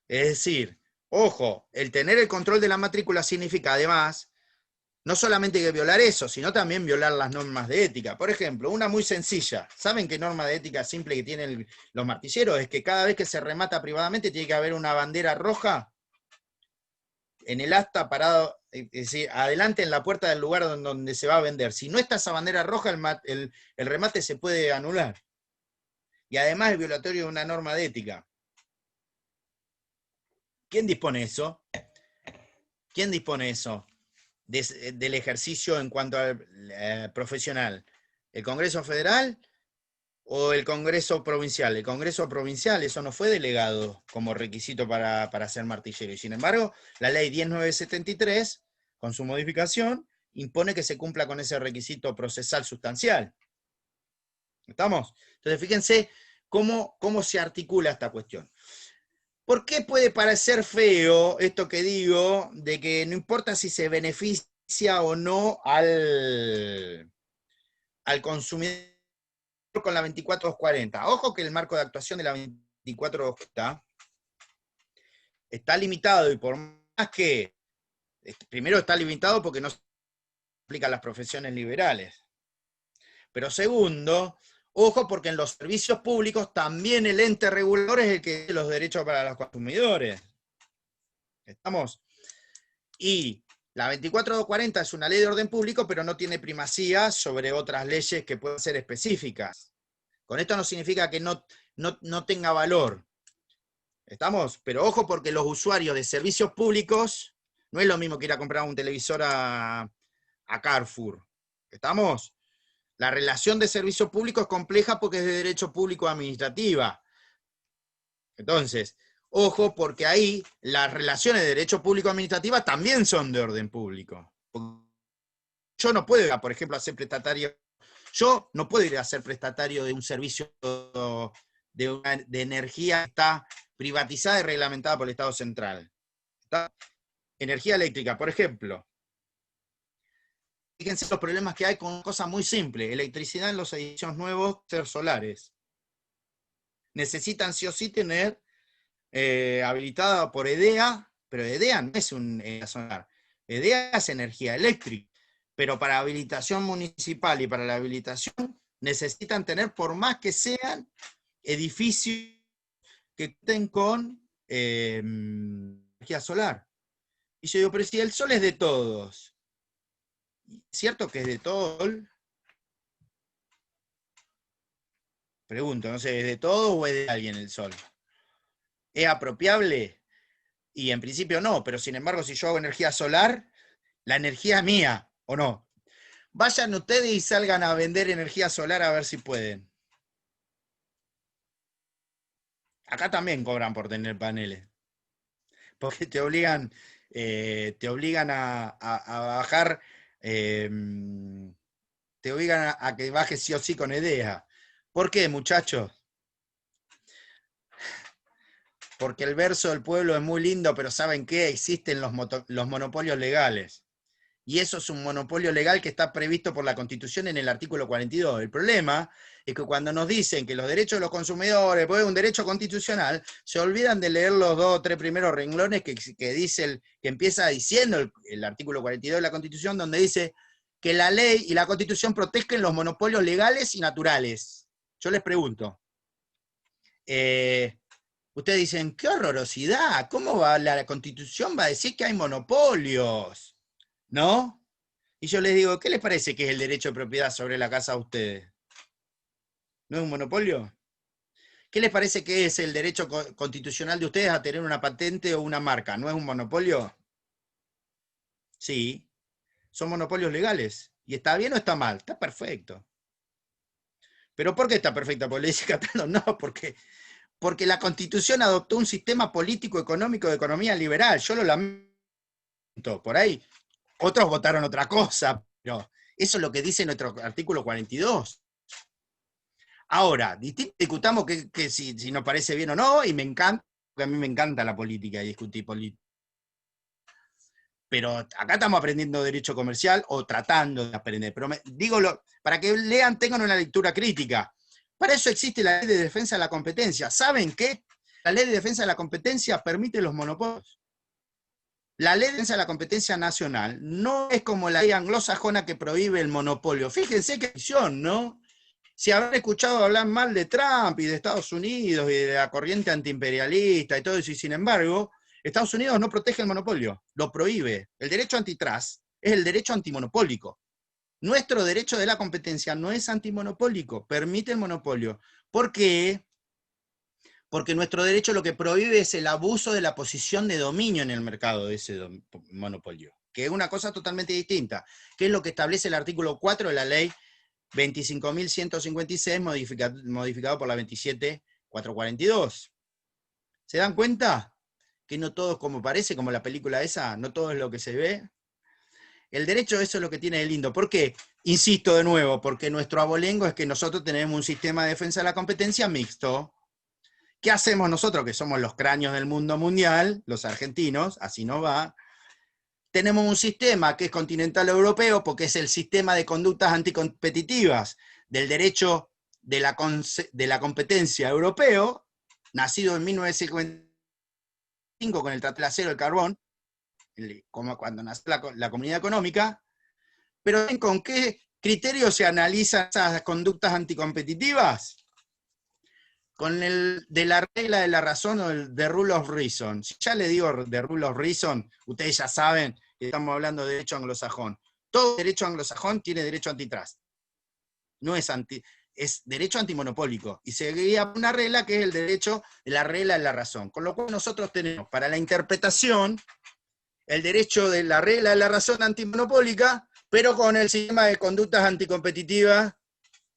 Es decir, ojo, el tener el control de la matrícula significa además no solamente que violar eso, sino también violar las normas de ética. Por ejemplo, una muy sencilla. ¿Saben qué norma de ética simple que tienen los martilleros? Es que cada vez que se remata privadamente tiene que haber una bandera roja en el asta parado, es decir, adelante en la puerta del lugar donde se va a vender. Si no está esa bandera roja, el remate se puede anular. Y además es violatorio de una norma de ética. ¿Quién dispone eso? ¿Quién dispone eso? Del ejercicio en cuanto al profesional. ¿El Congreso Federal o el Congreso Provincial? El Congreso Provincial, eso no fue delegado como requisito para ser martillero. Y sin embargo, la ley 10973, con su modificación, impone que se cumpla con ese requisito procesal sustancial. ¿Estamos? Entonces, fíjense cómo se articula esta cuestión. ¿Por qué puede parecer feo esto que digo, de que no importa si se beneficia o no al consumidor con la 24240? Ojo que el marco de actuación de la 24240 está limitado, y por más que, primero está limitado porque no se aplica a las profesiones liberales. Pero segundo, ojo, porque en los servicios públicos también el ente regulador es el que tiene los derechos para los consumidores. ¿Estamos? Y la 24240 es una ley de orden público, pero no tiene primacía sobre otras leyes que pueden ser específicas. Con esto no significa que no tenga valor. ¿Estamos? Pero ojo, porque los usuarios de servicios públicos no es lo mismo que ir a comprar un televisor a Carrefour. ¿Estamos? La relación de servicio público es compleja porque es de derecho público administrativa. Entonces, ojo, porque ahí las relaciones de derecho público administrativa también son de orden público. Yo no puedo ir, por ejemplo, a ser prestatario. Yo no puedo ir a ser prestatario de un servicio de energía que está privatizada y reglamentada por el Estado central. ¿Está? Energía eléctrica, por ejemplo. Fíjense los problemas que hay con cosas muy simples. Electricidad en los edificios nuevos, ser solares. Necesitan sí o sí tener habilitada por EDEA, pero EDEA no es un solar. EDEA es energía eléctrica. Pero para habilitación municipal y para la habilitación necesitan tener, por más que sean edificios que estén con energía solar. Y yo digo, pero si el sol es de todos, ¿cierto que es de todos? Pregunto, no sé, ¿es de todos o es de alguien el sol? ¿Es apropiable? Y en principio no, pero sin embargo, si yo hago energía solar, la energía es mía, ¿o no? Vayan ustedes y salgan a vender energía solar a ver si pueden. Acá también cobran por tener paneles. Porque te obligan a bajar, te obligan a que bajes sí o sí con EDEA. ¿Por qué, muchachos? Porque el verso del pueblo es muy lindo, pero ¿saben qué? Existen los monopolios legales. Y eso es un monopolio legal que está previsto por la Constitución en el artículo 42. El problema es que cuando nos dicen que los derechos de los consumidores, pues es un derecho constitucional, se olvidan de leer los 2 o 3 primeros renglones que dice que empieza diciendo el artículo 42 de la Constitución, donde dice que la ley y la Constitución protegen los monopolios legales y naturales. Yo les pregunto, ustedes dicen, qué horrorosidad, ¿cómo va la Constitución va a decir que hay monopolios? ¿No? Y yo les digo, ¿qué les parece que es el derecho de propiedad sobre la casa a ustedes? ¿No es un monopolio? ¿Qué les parece que es el derecho constitucional de ustedes a tener una patente o una marca? ¿No es un monopolio? Sí. Son monopolios legales. ¿Y está bien o está mal? Está perfecto. ¿Pero por qué está perfecto? Porque le dice Cataldo, no, porque la Constitución adoptó un sistema político, económico, de economía liberal. Yo lo lamento. Por ahí otros votaron otra cosa, pero eso es lo que dice nuestro artículo 42. Ahora, discutamos que si nos parece bien o no, y me encanta, porque a mí me encanta la política y discutir política. Pero acá estamos aprendiendo derecho comercial, o tratando de aprender. Pero para que lean, tengan una lectura crítica. Para eso existe la Ley de Defensa de la Competencia. ¿Saben qué? La Ley de Defensa de la Competencia permite los monopolios. La Ley de Defensa de la Competencia Nacional no es como la ley anglosajona que prohíbe el monopolio. Fíjense qué visión, ¿no? Si habrán escuchado hablar mal de Trump y de Estados Unidos y de la corriente antiimperialista y todo eso, y sin embargo, Estados Unidos no protege el monopolio, lo prohíbe. El derecho antitrust es el derecho antimonopólico. Nuestro derecho de la competencia no es antimonopólico, permite el monopolio. ¿Por qué? Porque nuestro derecho lo que prohíbe es el abuso de la posición de dominio en el mercado de ese monopolio, que es una cosa totalmente distinta, que es lo que establece el artículo 4 de la ley 25.156, modificado por la 27.442. ¿Se dan cuenta? Que no todo es como parece, como la película esa, no todo es lo que se ve. El derecho, eso es lo que tiene de lindo. ¿Por qué? Insisto de nuevo, porque nuestro abolengo es que nosotros tenemos un sistema de defensa de la competencia mixto. ¿Qué hacemos nosotros, que somos los cráneos del mundo mundial, los argentinos? Así no va. Tenemos un sistema que es continental europeo, porque es el sistema de conductas anticompetitivas del derecho de la competencia europeo, nacido en 1955 con el Tratado de Acero del Carbón, como cuando nació la Comunidad Económica. Pero ¿con qué criterio se analizan esas conductas anticompetitivas? Con de la regla de la razón o el the rule of reason. Si ya le digo the rule of reason, ustedes ya saben que estamos hablando de derecho anglosajón. Todo derecho anglosajón tiene derecho antitrust. No es es derecho antimonopólico, y se guía por una regla que es el derecho de la regla de la razón. Con lo cual nosotros tenemos para la interpretación el derecho de la regla de la razón antimonopólica, pero con el sistema de conductas anticompetitivas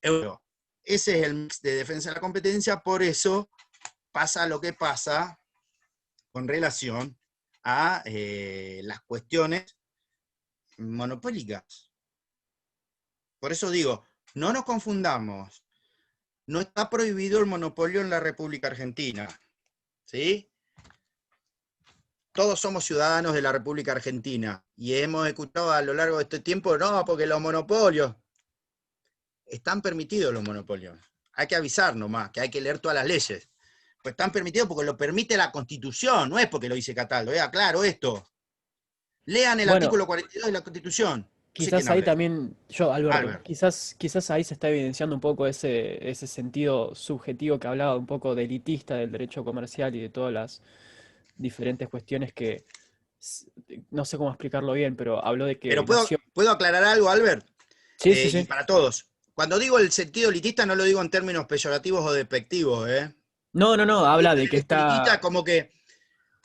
euro. Ese es el mix de defensa de la competencia, por eso pasa lo que pasa con relación a las cuestiones monopólicas. Por eso digo, no nos confundamos. No está prohibido el monopolio en la República Argentina. ¿Sí? Todos somos ciudadanos de la República Argentina y hemos escuchado a lo largo de este tiempo, no, porque los monopolios. Están permitidos los monopolios. Hay que avisar nomás, que hay que leer todas las leyes. Pues están permitidos porque lo permite la Constitución, no es porque lo dice Cataldo. Aclaro esto. Lean el artículo 42 de la Constitución. Quizás ahí también, Alberto, quizás ahí se está evidenciando un poco ese sentido subjetivo que hablaba un poco de elitista del derecho comercial y de todas las diferentes cuestiones que, no sé cómo explicarlo bien, pero habló de que... Pero ¿puedo aclarar algo, Albert? Sí, sí. Y para todos. Cuando digo el sentido elitista no lo digo en términos peyorativos o despectivos, ¿eh? No, habla de que está... Elitista como que,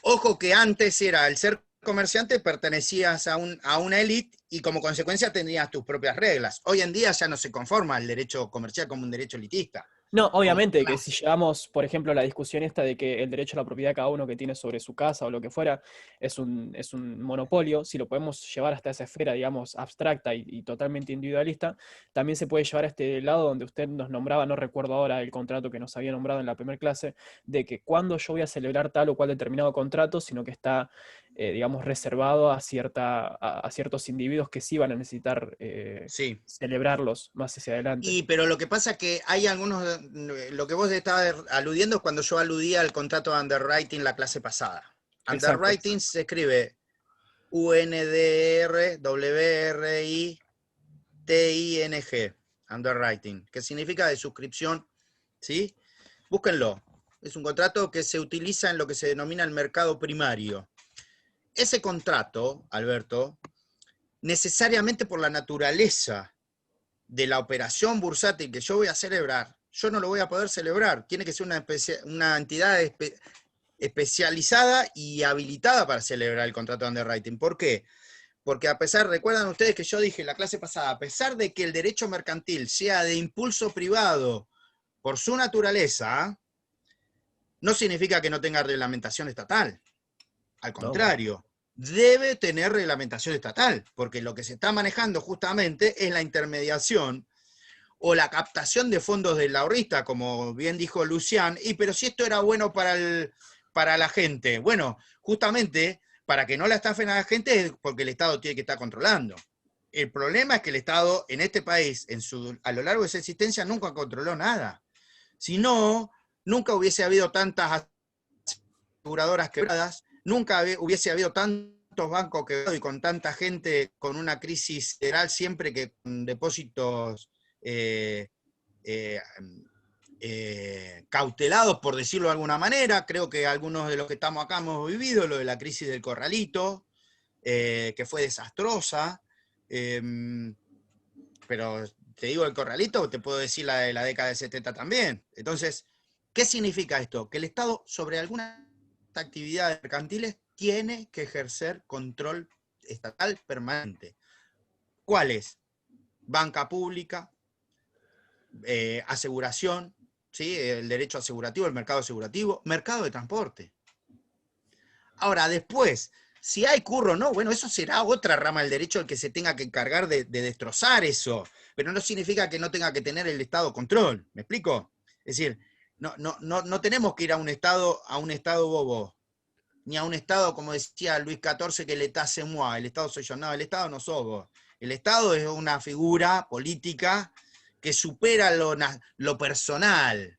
ojo que antes era el ser comerciante, pertenecías a una élite y como consecuencia tenías tus propias reglas. Hoy en día ya no se conforma el derecho comercial como un derecho elitista. No, obviamente que si llevamos, por ejemplo, la discusión esta de que el derecho a la propiedad de cada uno que tiene sobre su casa o lo que fuera es un monopolio, si lo podemos llevar hasta esa esfera, digamos, abstracta y totalmente individualista, también se puede llevar a este lado donde usted nos nombraba, no recuerdo ahora el contrato que nos había nombrado en la primera clase, de que cuando yo voy a celebrar tal o cual determinado contrato, sino que está, digamos, reservado a ciertos individuos que sí van a necesitar celebrarlos más hacia adelante. Pero lo que pasa es que hay algunos, lo que vos estabas aludiendo es cuando yo aludía al contrato de underwriting la clase pasada. Exacto. Underwriting se escribe UNDRWRITING, underwriting, que significa de suscripción, ¿sí? Búsquenlo. Es un contrato que se utiliza en lo que se denomina el mercado primario. Ese contrato, Alberto, necesariamente por la naturaleza de la operación bursátil que yo voy a celebrar, yo no lo voy a poder celebrar. Tiene que ser una entidad especializada y habilitada para celebrar el contrato de underwriting. ¿Por qué? Porque a pesar, recuerdan ustedes que yo dije en la clase pasada, a pesar de que el derecho mercantil sea de impulso privado por su naturaleza, no significa que no tenga reglamentación estatal. Al contrario, debe tener reglamentación estatal, porque lo que se está manejando justamente es la intermediación o la captación de fondos del ahorrista, como bien dijo Lucián, pero si esto era bueno para la gente. Bueno, justamente para que no la estafen a la gente es porque el Estado tiene que estar controlando. El problema es que el Estado en este país, a lo largo de su existencia, nunca controló nada. Si no, nunca hubiese habido tantas aseguradoras quebradas, nunca hubiese habido tantos bancos quebrados y con tanta gente con una crisis federal siempre que con depósitos cautelados, por decirlo de alguna manera. Creo que algunos de los que estamos acá hemos vivido lo de la crisis del corralito, que fue desastrosa, pero te digo el corralito, te puedo decir la de la década del 70 también. Entonces, ¿qué significa esto? Que el Estado sobre algunas actividades mercantiles tiene que ejercer control estatal permanente. ¿Cuáles? Banca pública, aseguración, ¿sí? El derecho asegurativo, el mercado asegurativo, mercado de transporte. Ahora, después, si hay curro o no, bueno, eso será otra rama del derecho el que se tenga que encargar de destrozar eso, pero no significa que no tenga que tener el Estado control, ¿me explico? Es decir, no tenemos que ir a un Estado bobo, ni a un Estado, como decía Luis XIV, que l'État c'est moi, el Estado soy yo. No, el Estado no sos vos. El Estado es una figura política que supera lo personal,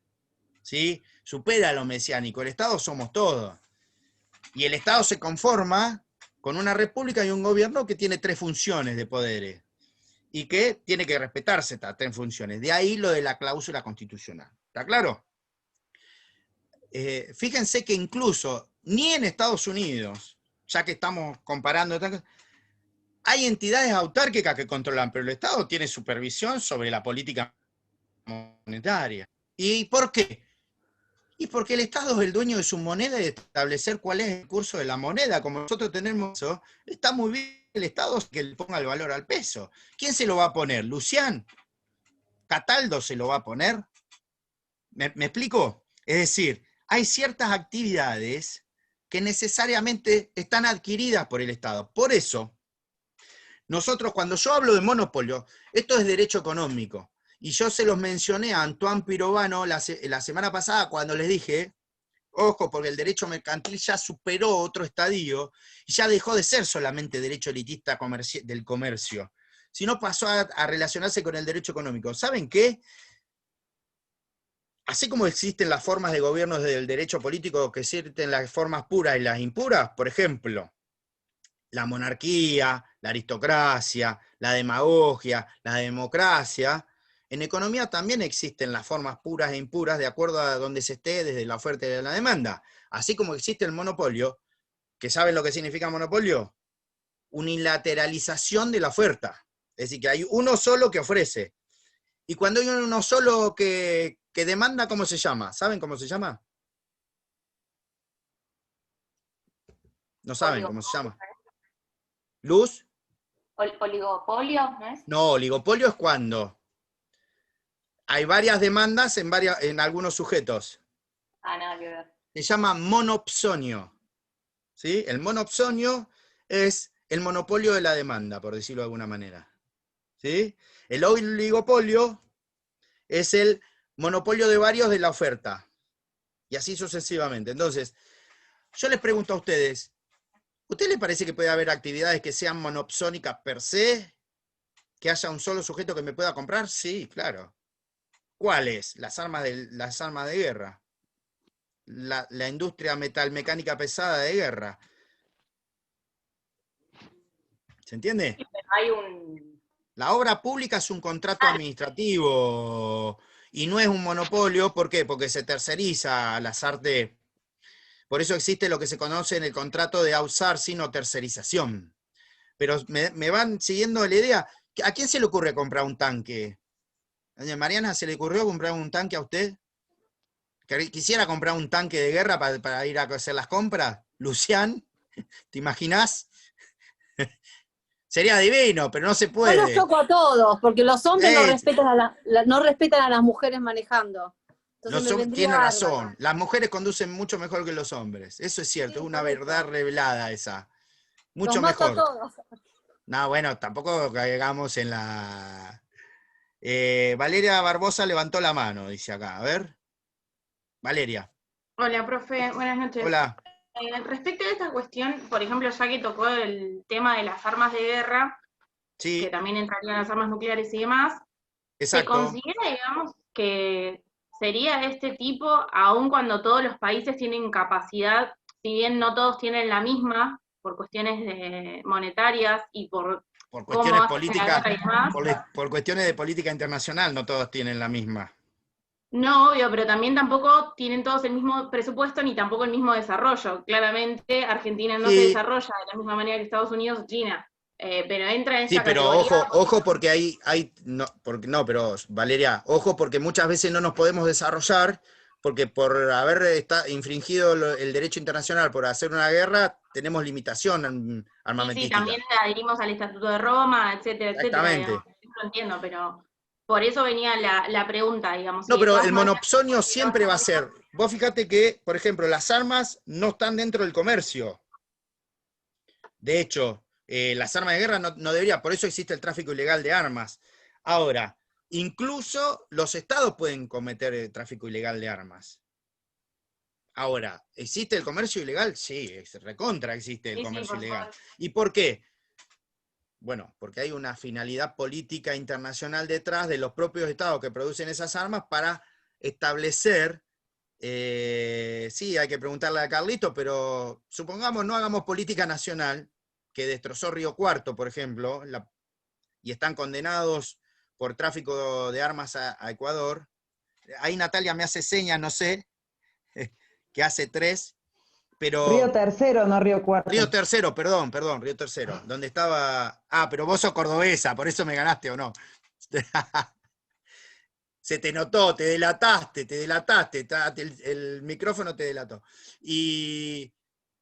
¿sí? Supera lo mesiánico. El Estado somos todos. Y el Estado se conforma con una república y un gobierno que tiene 3 funciones de poderes y que tiene que respetarse estas 3 funciones. De ahí lo de la cláusula constitucional. ¿Está claro? Fíjense que incluso ni en Estados Unidos, ya que estamos comparando, hay entidades autárquicas que controlan, pero el Estado tiene supervisión sobre la política monetaria. ¿Y por qué? Y porque el Estado es el dueño de su moneda y de establecer cuál es el curso de la moneda. Como nosotros tenemos eso, está muy bien el Estado que le ponga el valor al peso. ¿Quién se lo va a poner? ¿Lucián? ¿Cataldo se lo va a poner? ¿Me explico? Es decir, hay ciertas actividades que necesariamente están adquiridas por el Estado. Por eso, nosotros cuando yo hablo de monopolio, esto es derecho económico. Y yo se los mencioné a Antoine Pirovano la semana pasada cuando les dije, ojo, porque el derecho mercantil ya superó otro estadio y ya dejó de ser solamente derecho elitista del comercio, sino pasó a relacionarse con el derecho económico. ¿Saben qué? Así como existen las formas de gobierno del derecho político, que existen las formas puras y las impuras, por ejemplo, la monarquía, la aristocracia, la demagogia, la democracia, en economía también existen las formas puras e impuras de acuerdo a donde se esté desde la oferta y la demanda. Así como existe el monopolio, que ¿saben lo que significa monopolio? Unilateralización de la oferta. Es decir, que hay uno solo que ofrece. Y cuando hay uno solo que demanda, ¿cómo se llama? ¿Saben cómo se llama? No saben cómo se llama. ¿Luz? ¿Oligopolio, no es? No, oligopolio es cuando hay varias demandas en algunos sujetos. Ah, nada que ver. Se llama monopsonio. ¿Sí? El monopsonio es el monopolio de la demanda, por decirlo de alguna manera. ¿Sí? El oligopolio es el monopolio de varios de la oferta. Y así sucesivamente. Entonces, yo les pregunto a ustedes, ¿usted les parece que puede haber actividades que sean monopsónicas per se? ¿Que haya un solo sujeto que me pueda comprar? Sí, claro. ¿Cuáles? Las armas de guerra. La industria metalmecánica pesada de guerra. ¿Se entiende? Sí, pero hay un... La obra pública es un contrato administrativo y no es un monopolio. ¿Por qué? Porque se terceriza las artes. Por eso existe lo que se conoce en el contrato de outsourcing o tercerización. Pero me van siguiendo la idea. ¿A quién se le ocurre comprar un tanque? Doña Mariana, ¿se le ocurrió comprar un tanque a usted? ¿Quisiera comprar un tanque de guerra para ir a hacer las compras? ¿Lucián? ¿Te imaginás? Sería divino, pero no se puede. Yo los choco a todos, porque los hombres no respetan a las mujeres manejando. Tiene razón. Las mujeres conducen mucho mejor que los hombres. Eso es cierto, sí, es una verdad revelada esa. Mucho mejor. Los mato a todos. No, bueno, tampoco caigamos en la... Valeria Barbosa levantó la mano, dice acá. A ver. Valeria. Hola, profe. Buenas noches. Hola. Respecto a esta cuestión, por ejemplo, ya que tocó el tema de las armas de guerra, sí, que también entrarían las armas nucleares y demás, exacto. ¿se considera, digamos, que sería de este tipo, aun cuando todos los países tienen capacidad, si bien no todos tienen la misma, por cuestiones monetarias y por cuestiones políticas, por cuestiones de política internacional, no todos tienen la misma? No, obvio, pero también tampoco tienen todos el mismo presupuesto ni tampoco el mismo desarrollo. Claramente Argentina no se desarrolla de la misma manera que Estados Unidos o China, pero entra en esa categoría. Sí, pero ojo porque pero Valeria, ojo porque muchas veces no nos podemos desarrollar porque por haber infringido el derecho internacional por hacer una guerra, tenemos limitación armamentística. Sí, también adherimos al Estatuto de Roma, etcétera, Exactamente. Etcétera. Yo lo entiendo, pero... Por eso venía la pregunta, digamos. No, pero el monopsonio siempre va a ser. Vos fíjate que, por ejemplo, las armas no están dentro del comercio. De hecho, las armas de guerra no debería, por eso existe el tráfico ilegal de armas. Ahora, incluso los estados pueden cometer el tráfico ilegal de armas. Ahora, ¿existe el comercio ilegal? Sí, recontra existe el comercio ilegal. ¿Y por qué? Bueno, porque hay una finalidad política internacional detrás de los propios estados que producen esas armas para establecer, sí, hay que preguntarle a Carlito, pero supongamos no hagamos política nacional, que destrozó Río Cuarto, por ejemplo, y están condenados por tráfico de armas a Ecuador. Ahí Natalia me hace señas, no sé, que hace 3. Pero, Río Tercero, no Río Cuarto. Río Tercero, perdón, Río Tercero. Donde estaba... Ah, pero vos sos cordobesa, por eso me ganaste, ¿o no? Se te notó, te delataste, el micrófono te delató. Y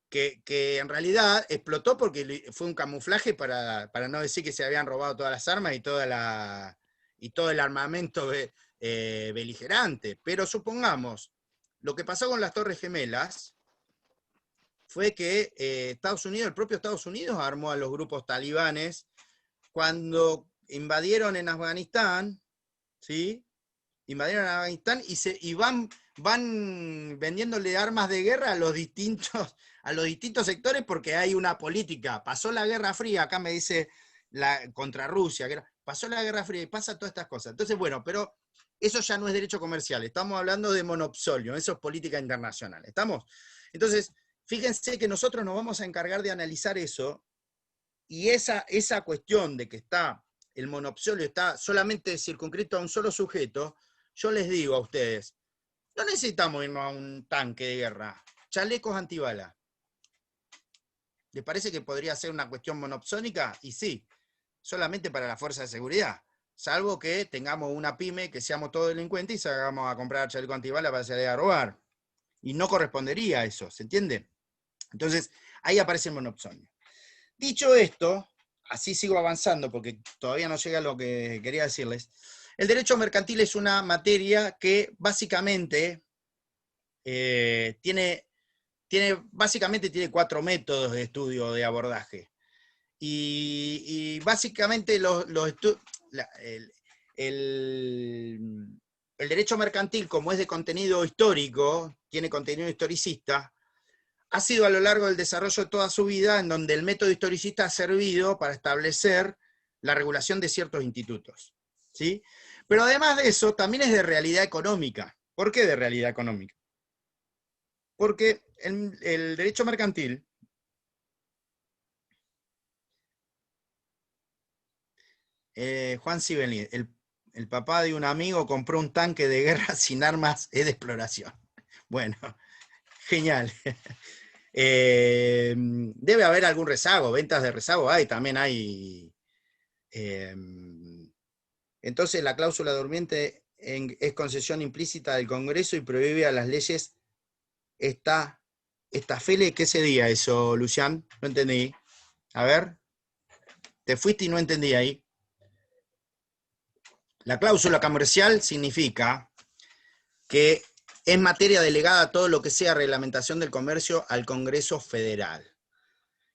que en realidad explotó porque fue un camuflaje para no decir que se habían robado todas las armas y todo el armamento beligerante. Pero supongamos, lo que pasó con las Torres Gemelas fue que Estados Unidos, el propio Estados Unidos armó a los grupos talibanes cuando invadieron en Afganistán, ¿sí? Invadieron a Afganistán y van vendiéndole armas de guerra a los distintos sectores porque hay una política. Pasó la Guerra Fría, acá me dice contra Rusia, pasó la Guerra Fría y pasa todas estas cosas. Entonces, bueno, pero eso ya no es derecho comercial, estamos hablando de monopsonio, eso es política internacional. ¿Estamos? Entonces, fíjense que nosotros nos vamos a encargar de analizar eso, y esa cuestión de que el monopsonio está solamente circunscrito a un solo sujeto. Yo les digo a ustedes, no necesitamos irnos a un tanque de guerra, chalecos antibalas. ¿Les parece que podría ser una cuestión monopsónica? Y sí, solamente para la fuerza de seguridad, salvo que tengamos una pyme, que seamos todos delincuentes y salgamos a comprar chaleco antibalas para salir a robar. Y no correspondería a eso, ¿se entiende? Entonces, ahí aparece el monopsonio. Dicho esto, así sigo avanzando porque todavía no llega a lo que quería decirles. El derecho mercantil es una materia que básicamente tiene 4 métodos de estudio de abordaje. Y básicamente el derecho mercantil, como es de contenido histórico, tiene contenido historicista, ha sido a lo largo del desarrollo de toda su vida en donde el método historicista ha servido para establecer la regulación de ciertos institutos, ¿sí? Pero además de eso, también es de realidad económica. ¿Por qué de realidad económica? Porque el derecho mercantil Juan Sibelín, el papá de un amigo compró un tanque de guerra sin armas de exploración. Bueno, genial. Debe haber algún rezago, ventas de rezago también hay. Entonces la cláusula durmiente es concesión implícita del Congreso y prohíbe a las leyes esta fele. ¿Qué sería eso, Lucián? No entendí. A ver, te fuiste y no entendí ahí. La cláusula comercial significa que es materia delegada a todo lo que sea reglamentación del comercio al Congreso Federal,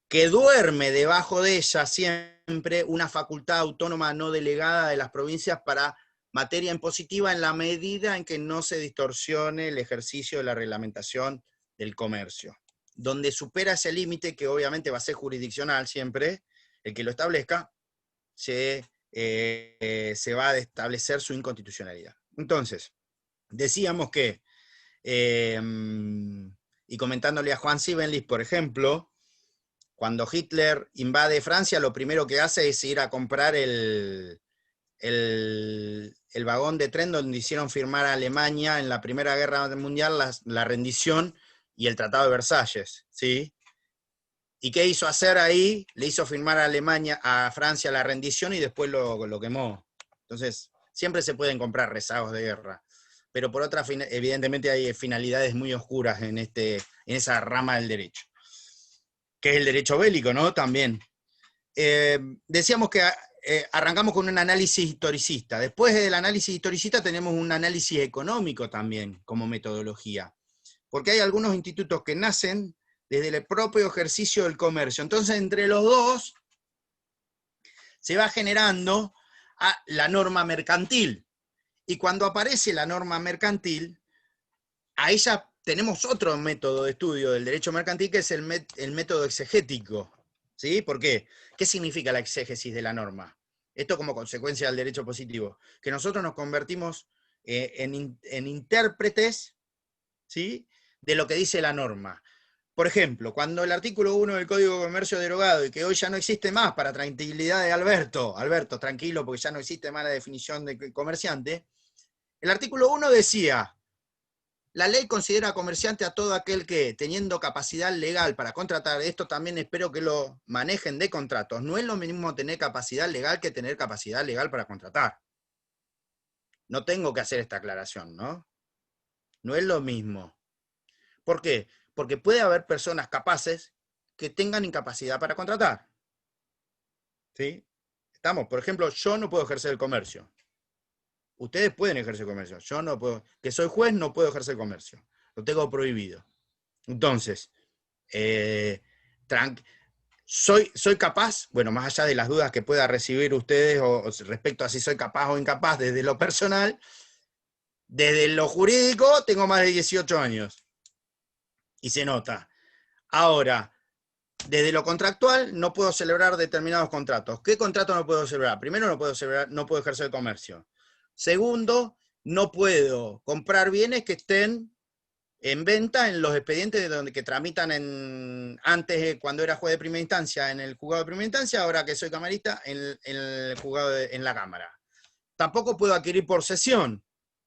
que duerme debajo de ella siempre una facultad autónoma no delegada de las provincias para materia impositiva en la medida en que no se distorsione el ejercicio de la reglamentación del comercio. Donde supera ese límite, que obviamente va a ser jurisdiccional siempre, el que lo establezca, se va a establecer su inconstitucionalidad. Entonces, decíamos que, y comentándole a Juan Sibelius, por ejemplo, cuando Hitler invade Francia, lo primero que hace es ir a comprar el vagón de tren donde hicieron firmar a Alemania en la Primera Guerra Mundial la rendición y el Tratado de Versalles, ¿sí? ¿Y qué hizo hacer ahí? Le hizo firmar a Francia la rendición y después lo quemó. Entonces, siempre se pueden comprar rezagos de guerra. Pero por otra, evidentemente hay finalidades muy oscuras en esa rama del derecho, que es el derecho bélico, ¿no? También. Decíamos que arrancamos con un análisis historicista. Después del análisis historicista tenemos un análisis económico también como metodología. Porque hay algunos institutos que nacen desde el propio ejercicio del comercio. Entonces, entre los dos, se va generando la norma mercantil. Y cuando aparece la norma mercantil, ahí ya tenemos otro método de estudio del derecho mercantil, que es el método exegético. ¿Sí? ¿Por qué? ¿Qué significa la exégesis de la norma? Esto como consecuencia del derecho positivo. Que nosotros nos convertimos en intérpretes, ¿sí?, de lo que dice la norma. Por ejemplo, cuando el artículo 1 del Código de Comercio derogado, y que hoy ya no existe más, para tranquilidad de Alberto, tranquilo, porque ya no existe más la definición de comerciante, el artículo 1 decía: la ley considera comerciante a todo aquel que, teniendo capacidad legal para contratar, esto también espero que lo manejen de contratos, no es lo mismo tener capacidad legal que tener capacidad legal para contratar. no tengo que hacer esta aclaración, ¿no? No es lo mismo. ¿Por qué? Porque puede haber personas capaces que tengan incapacidad para contratar. ¿Sí? Estamos, por ejemplo, yo no puedo ejercer el comercio. Ustedes pueden ejercer comercio. Yo no puedo. Que soy juez, no puedo ejercer comercio. Lo tengo prohibido. Entonces, soy capaz, bueno, más allá de las dudas que pueda recibir ustedes o respecto a si soy capaz o incapaz desde lo personal, desde lo jurídico tengo más de 18 años. Y se nota. Ahora, desde lo contractual no puedo celebrar determinados contratos. ¿Qué contrato no puedo celebrar? Primero, no puedo ejercer el comercio. Segundo, no puedo comprar bienes que estén en venta en los expedientes que tramitan antes, cuando era juez de primera instancia, en el juzgado de primera instancia, ahora que soy camarista, en el juzgado en la Cámara. Tampoco puedo adquirir por cesión.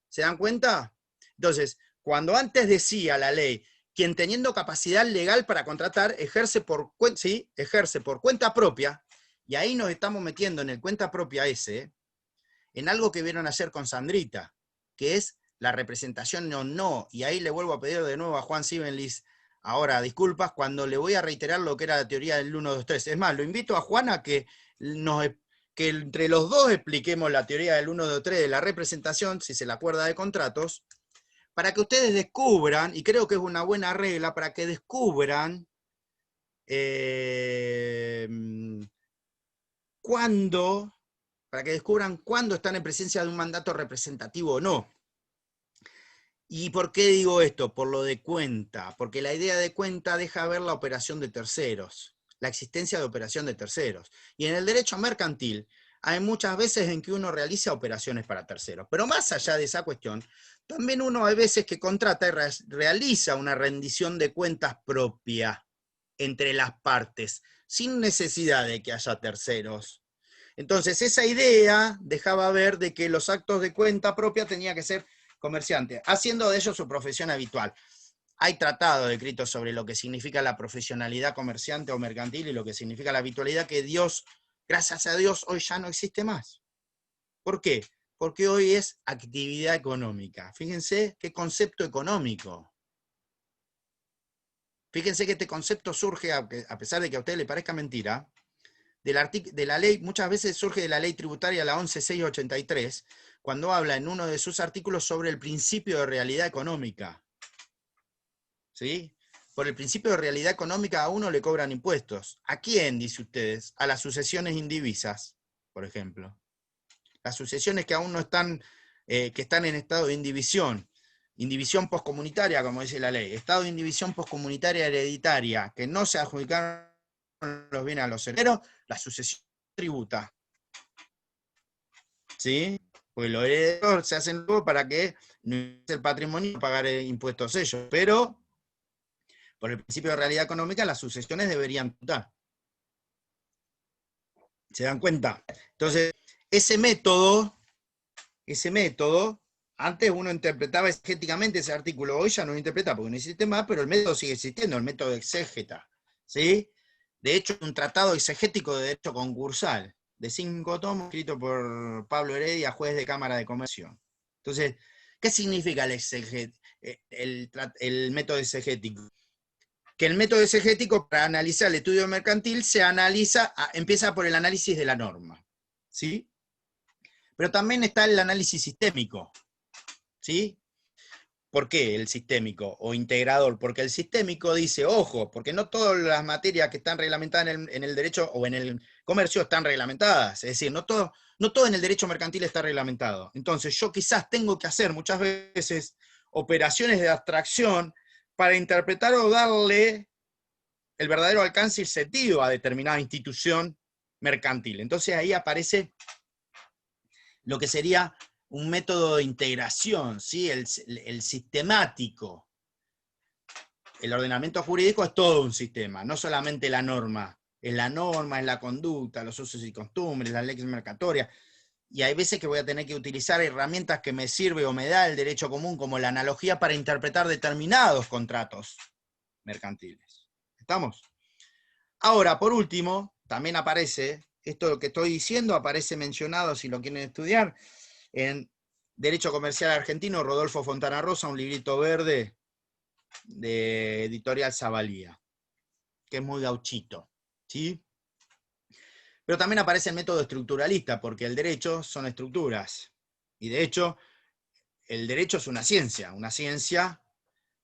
¿Se dan cuenta? Entonces, cuando antes decía la ley, quien teniendo capacidad legal para contratar, ejerce por cuenta propia, y ahí nos estamos metiendo en el cuenta propia ese, en algo que vieron ayer con Sandrita, que es la representación o no, y ahí le vuelvo a pedir de nuevo a Juan Siebenlis, ahora disculpas, cuando le voy a reiterar lo que era la teoría del 1, 2, 3. Es más, lo invito a Juan a que entre los dos expliquemos la teoría del 1, 2, 3 de la representación, si se la acuerda de contratos, para que ustedes descubran, y creo que es una buena regla, para que descubran cuándo están en presencia de un mandato representativo o no. ¿Y por qué digo esto? Por lo de cuenta, porque la idea de cuenta deja ver la operación de terceros, la existencia de operación de terceros. Y en el derecho mercantil hay muchas veces en que uno realiza operaciones para terceros, pero más allá de esa cuestión, también uno hay veces que contrata y realiza una rendición de cuentas propia entre las partes, sin necesidad de que haya terceros. Entonces esa idea dejaba ver de que los actos de cuenta propia tenía que ser comerciante, haciendo de ellos su profesión habitual. Hay tratado escrito sobre lo que significa la profesionalidad comerciante o mercantil y lo que significa la habitualidad, que Dios, gracias a Dios, hoy ya no existe más. ¿Por qué? Porque hoy es actividad económica. Fíjense qué concepto económico. Fíjense que este concepto surge, a pesar de que a usted le parezca mentira, de la ley, muchas veces surge de la ley tributaria, la 11.683, cuando habla en uno de sus artículos sobre el principio de realidad económica. ¿Sí? Por el principio de realidad económica a uno le cobran impuestos. ¿A quién, dice ustedes? A las sucesiones indivisas, por ejemplo. Las sucesiones que aún no están, que están en estado de indivisión poscomunitaria, como dice la ley, estado de indivisión poscomunitaria hereditaria, que no se adjudicaron los bienes a los herederos, la sucesión tributa. ¿Sí? Porque los herederos se hacen luego para que no es el patrimonio pagar impuestos ellos, pero por el principio de realidad económica las sucesiones deberían tributar. ¿Se dan cuenta? Entonces, ese método, antes uno interpretaba exegéticamente ese artículo, hoy ya no lo interpreta porque no existe más, pero el método sigue existiendo, el método exégeta. ¿Sí? De hecho, un tratado exegético de derecho concursal, de 5 tomos, escrito por Pablo Heredia, juez de Cámara de Comercio. Entonces, ¿qué significa el método exegético? Que el método exegético, para analizar el estudio mercantil, empieza por el análisis de la norma. ¿Sí? Pero también está el análisis sistémico. ¿Sí? ¿Por qué el sistémico o integrador? Porque el sistémico dice, ojo, porque no todas las materias que están reglamentadas en el derecho o en el comercio están reglamentadas. Es decir, no todo en el derecho mercantil está reglamentado. Entonces yo quizás tengo que hacer muchas veces operaciones de abstracción para interpretar o darle el verdadero alcance y sentido a determinada institución mercantil. Entonces ahí aparece lo que sería un método de integración, ¿sí? el sistemático. El ordenamiento jurídico es todo un sistema, no solamente la norma. Es la norma, es la conducta, los usos y costumbres, las leyes mercatorias. Y hay veces que voy a tener que utilizar herramientas que me sirve o me da el derecho común, como la analogía, para interpretar determinados contratos mercantiles. ¿Estamos? Ahora, por último, también aparece, esto que estoy diciendo aparece mencionado, si lo quieren estudiar, en Derecho Comercial Argentino, Rodolfo Fontana Rosa, un librito verde de Editorial Zavalía, que es muy gauchito, ¿sí? Pero también aparece el método estructuralista, porque el derecho son estructuras. Y de hecho, el derecho es una ciencia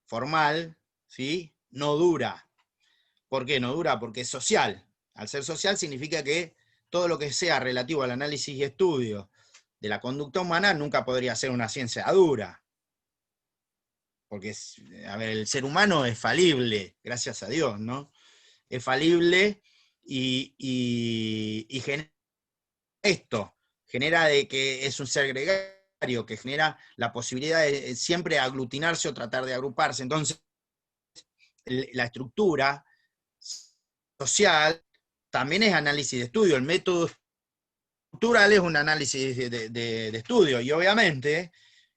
formal, ¿sí? No dura. ¿Por qué no dura? Porque es social. Al ser social significa que todo lo que sea relativo al análisis y estudio de la conducta humana nunca podría ser una ciencia dura. Porque, a ver, el ser humano es falible, gracias a Dios, ¿no? Es falible y genera esto, genera de que es un ser gregario, que genera la posibilidad de siempre aglutinarse o tratar de agruparse. Entonces, la estructura social también es análisis de estudio. El método estructural es un análisis de estudio, y obviamente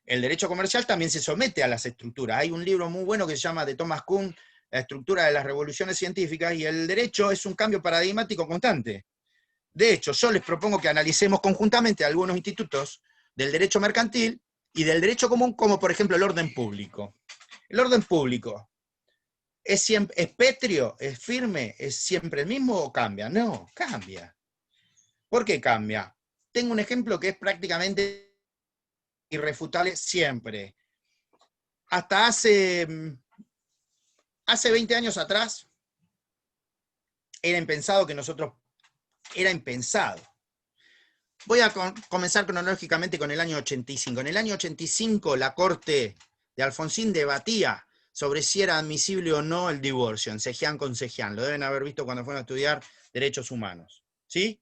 el derecho comercial también se somete a las estructuras. Hay un libro muy bueno que se llama, de Thomas Kuhn, La estructura de las revoluciones científicas, y el derecho es un cambio paradigmático constante. De hecho, yo les propongo que analicemos conjuntamente algunos institutos del derecho mercantil y del derecho común, como por ejemplo el orden público. El orden público ¿es pétreo, es firme, es siempre el mismo o cambia? No, cambia. ¿Por qué cambia? Tengo un ejemplo que es prácticamente irrefutable siempre. Hasta hace 20 años atrás, era impensado que nosotros... Era impensado. Voy a comenzar cronológicamente con el año 85. En el año 85, la Corte de Alfonsín debatía sobre si era admisible o no el divorcio, en Cejián con Cejián. Lo deben haber visto cuando fueron a estudiar derechos humanos. ¿Sí?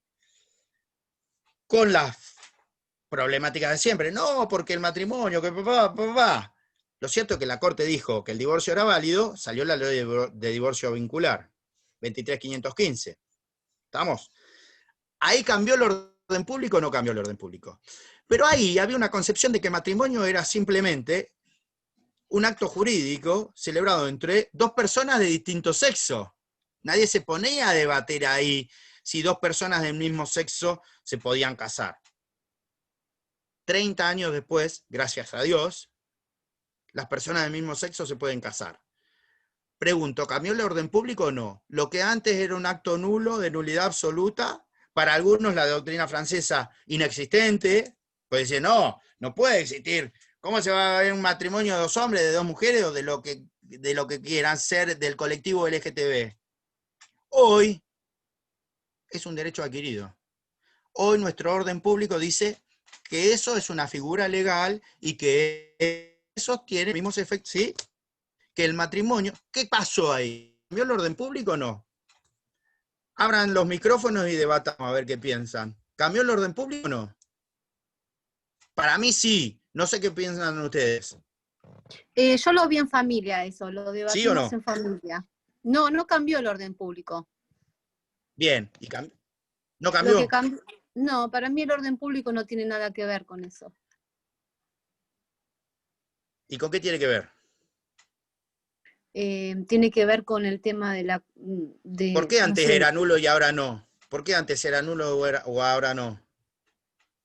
Con las problemáticas de siempre. No, porque el matrimonio, que papá. Lo cierto es que la Corte dijo que el divorcio era válido, salió la ley de divorcio vincular, 23.515. ¿Estamos? ¿Ahí cambió el orden público o no cambió el orden público? Pero ahí había una concepción de que matrimonio era simplemente un acto jurídico celebrado entre dos personas de distinto sexo. Nadie se ponía a debatir ahí si dos personas del mismo sexo se podían casar. 30 años después, gracias a Dios, las personas del mismo sexo se pueden casar. Pregunto, ¿cambió el orden público o no? Lo que antes era un acto nulo, de nulidad absoluta, para algunos la doctrina francesa inexistente, pues decir, no puede existir. ¿Cómo se va a ver un matrimonio de dos hombres, de dos mujeres, o de lo que quieran ser del colectivo LGTB? Hoy es un derecho adquirido. Hoy nuestro orden público dice que eso es una figura legal y que eso tiene mismos efectos, ¿sí? Que el matrimonio, ¿qué pasó ahí? ¿Cambió el orden público o no? Abran los micrófonos y debatamos a ver qué piensan. ¿Cambió el orden público o no? Para mí sí. No sé qué piensan ustedes. Yo lo vi en familia eso, lo debatimos ¿Sí o no? en familia. No cambió el orden público. Bien. ¿Y no cambió? No, para mí el orden público no tiene nada que ver con eso. ¿Y con qué tiene que ver? Tiene que ver con el tema de la... ¿Por qué antes era nulo y ahora no? ¿Por qué antes era nulo o ahora no?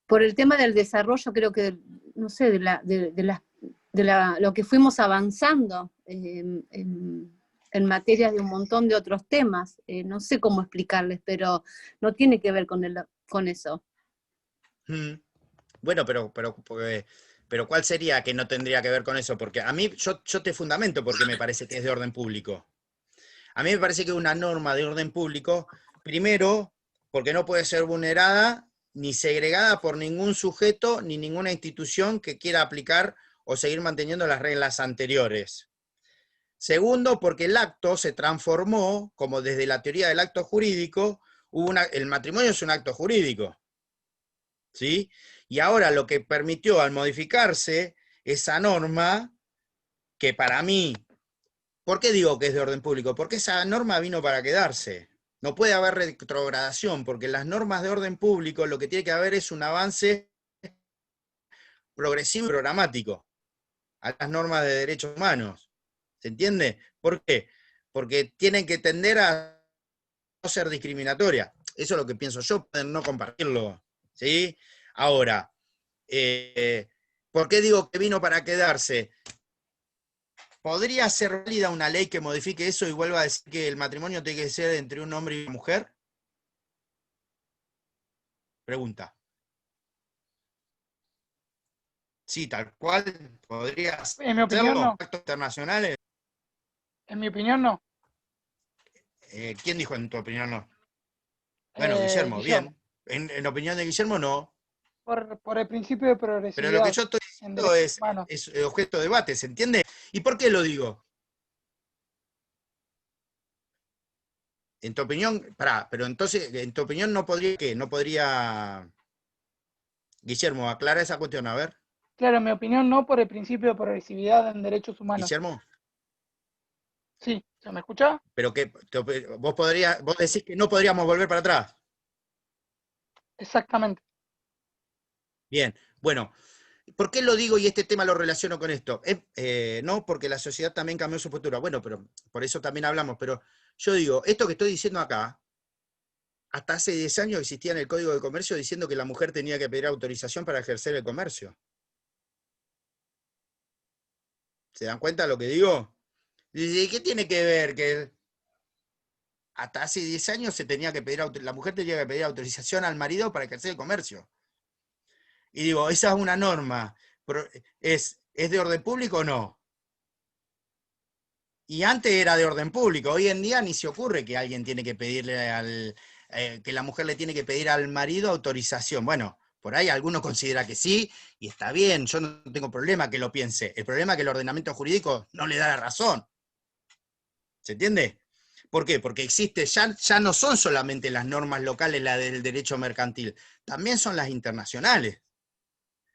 Por el tema del desarrollo, creo que, no sé, lo que fuimos avanzando en materias de un montón de otros temas. No sé cómo explicarles, pero no tiene que ver con eso. Bueno, pero ¿cuál sería que no tendría que ver con eso? Porque a mí, yo te fundamento porque me parece que es de orden público. A mí me parece que una norma de orden público, primero, porque no puede ser vulnerada ni segregada por ningún sujeto ni ninguna institución que quiera aplicar o seguir manteniendo las reglas anteriores. Segundo, porque el acto se transformó, como desde la teoría del acto jurídico, el matrimonio es un acto jurídico. ¿Sí? Y ahora lo que permitió al modificarse esa norma, que para mí, ¿por qué digo que es de orden público? Porque esa norma vino para quedarse. No puede haber retrogradación, porque las normas de orden público lo que tiene que haber es un avance progresivo y programático a las normas de derechos humanos. ¿Se entiende? ¿Por qué? Porque tienen que tender a no ser discriminatorias. Eso es lo que pienso yo, no compartirlo. ¿Sí? Ahora, ¿Por qué digo que vino para quedarse? ¿Podría ser válida una ley que modifique eso y vuelva a decir que el matrimonio tiene que ser entre un hombre y una mujer? Pregunta. Sí, tal cual. ¿Podría En mi opinión, hacerlo? no. ¿Actos internacionales? En mi opinión, no. ¿Quién dijo en tu opinión no? Bueno, Guillermo, Guillermo. bien. En opinión de Guillermo, no. Por el principio de progresividad. Pero lo que yo estoy diciendo es objeto de debate, ¿se entiende? ¿Y por qué lo digo? En tu opinión, pero entonces, en tu opinión no podría, ¿qué? No podría... Guillermo, aclara esa cuestión, a ver. Claro, en mi opinión no por el principio de progresividad en derechos humanos. Guillermo. Sí, ¿se me escucha? Pero que vos decís que no podríamos volver para atrás. Exactamente. Bien, bueno, ¿por qué lo digo y este tema lo relaciono con esto? No, porque la sociedad también cambió su postura. Bueno, pero por eso también hablamos, pero yo digo, esto que estoy diciendo acá, hasta hace 10 años existía en el Código de Comercio diciendo que la mujer tenía que pedir autorización para ejercer el comercio. ¿Se dan cuenta de lo que digo? ¿Y qué tiene que ver? Que hasta hace 10 años se tenía que pedir, la mujer tenía que pedir autorización al marido para ejercer el comercio. Y digo, esa es una norma. ¿Es de orden público o no? Y antes era de orden público. Hoy en día ni se ocurre que alguien tiene que pedirle que la mujer le tiene que pedir al marido autorización. Bueno, por ahí alguno considera que sí, y está bien, yo no tengo problema que lo piense. El problema es que el ordenamiento jurídico no le da la razón. ¿Se entiende? ¿Por qué? Porque existe, ya no son solamente las normas locales, la del derecho mercantil, también son las internacionales.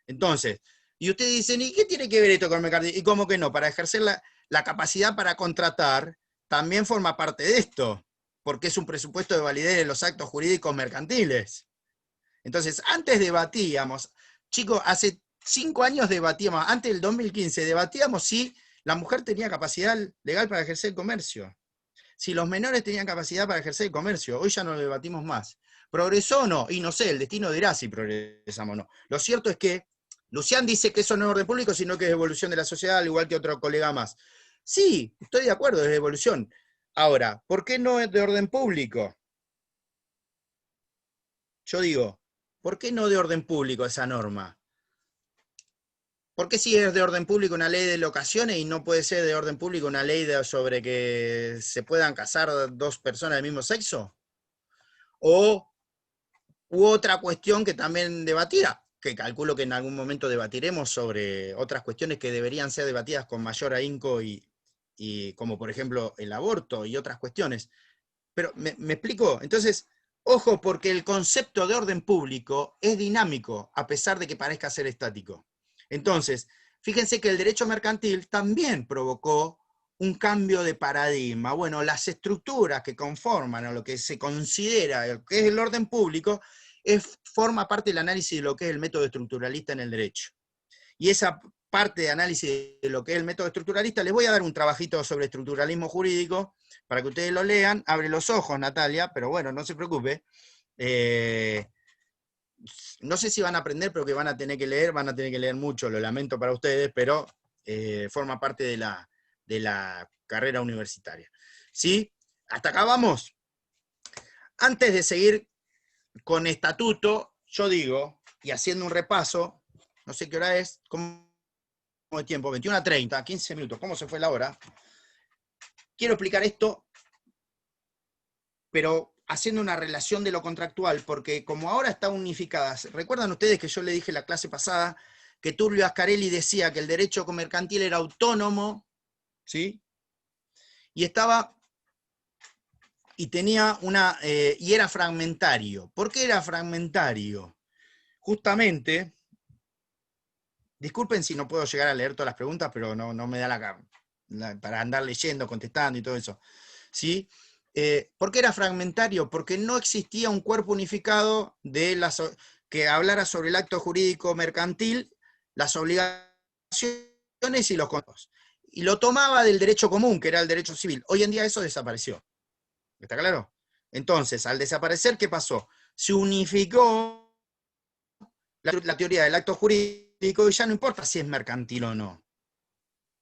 Entonces, y ustedes dicen, ¿y qué tiene que ver esto con el mercantil? ¿Y cómo que no? Para ejercer la capacidad para contratar, también forma parte de esto, porque es un presupuesto de validez de los actos jurídicos mercantiles. Entonces, antes debatíamos, chicos, hace 5 años debatíamos, antes del 2015, debatíamos si la mujer tenía capacidad legal para ejercer el comercio. Si los menores tenían capacidad para ejercer el comercio, hoy ya no lo debatimos más. ¿Progresó o no? Y no sé, el destino dirá si progresamos o no. Lo cierto es que Lucián dice que eso no es orden público, sino que es evolución de la sociedad, al igual que otro colega más. Sí, estoy de acuerdo, es evolución. Ahora, ¿por qué no es de orden público? Yo digo, ¿por qué no de orden público esa norma? ¿Por qué si es de orden público una ley de locaciones y no puede ser de orden público una ley sobre que se puedan casar 2 personas del mismo sexo? U otra cuestión que también debatida, que calculo que en algún momento debatiremos sobre otras cuestiones que deberían ser debatidas con mayor ahínco y como por ejemplo el aborto y otras cuestiones. Pero, ¿me explico? Entonces, ojo, porque el concepto de orden público es dinámico, a pesar de que parezca ser estático. Entonces, fíjense que el derecho mercantil también provocó un cambio de paradigma. Bueno, las estructuras que conforman a lo que se considera que es el orden público forma parte del análisis de lo que es el método estructuralista en el derecho. Y esa parte de análisis de lo que es el método estructuralista, les voy a dar un trabajito sobre estructuralismo jurídico para que ustedes lo lean. Abre los ojos, Natalia, pero bueno, no se preocupe. No sé si van a aprender, pero que van a tener que leer mucho, lo lamento para ustedes, pero forma parte de la carrera universitaria. ¿Sí? ¿Hasta acá vamos? Antes de seguir con estatuto, yo digo, y haciendo un repaso, no sé qué hora es, ¿cómo de tiempo? 21:30, 15 minutos, ¿cómo se fue la hora? Quiero explicar esto, pero haciendo una relación de lo contractual, porque como ahora están unificadas, ¿recuerdan ustedes que yo le dije la clase pasada que Tullio Ascarelli decía que el derecho mercantil era autónomo, ¿sí? Y tenía y era fragmentario. ¿Por qué era fragmentario? Justamente, disculpen si no puedo llegar a leer todas las preguntas, pero no me da para andar leyendo, contestando y todo eso, ¿sí? ¿Por qué era fragmentario? Porque no existía un cuerpo unificado que hablara sobre el acto jurídico mercantil, las obligaciones y los contratos. Y lo tomaba del derecho común, que era el derecho civil. Hoy en día eso desapareció. ¿Está claro? Entonces, al desaparecer, ¿qué pasó? Se unificó la teoría del acto jurídico jurídico y ya no importa si es mercantil o no.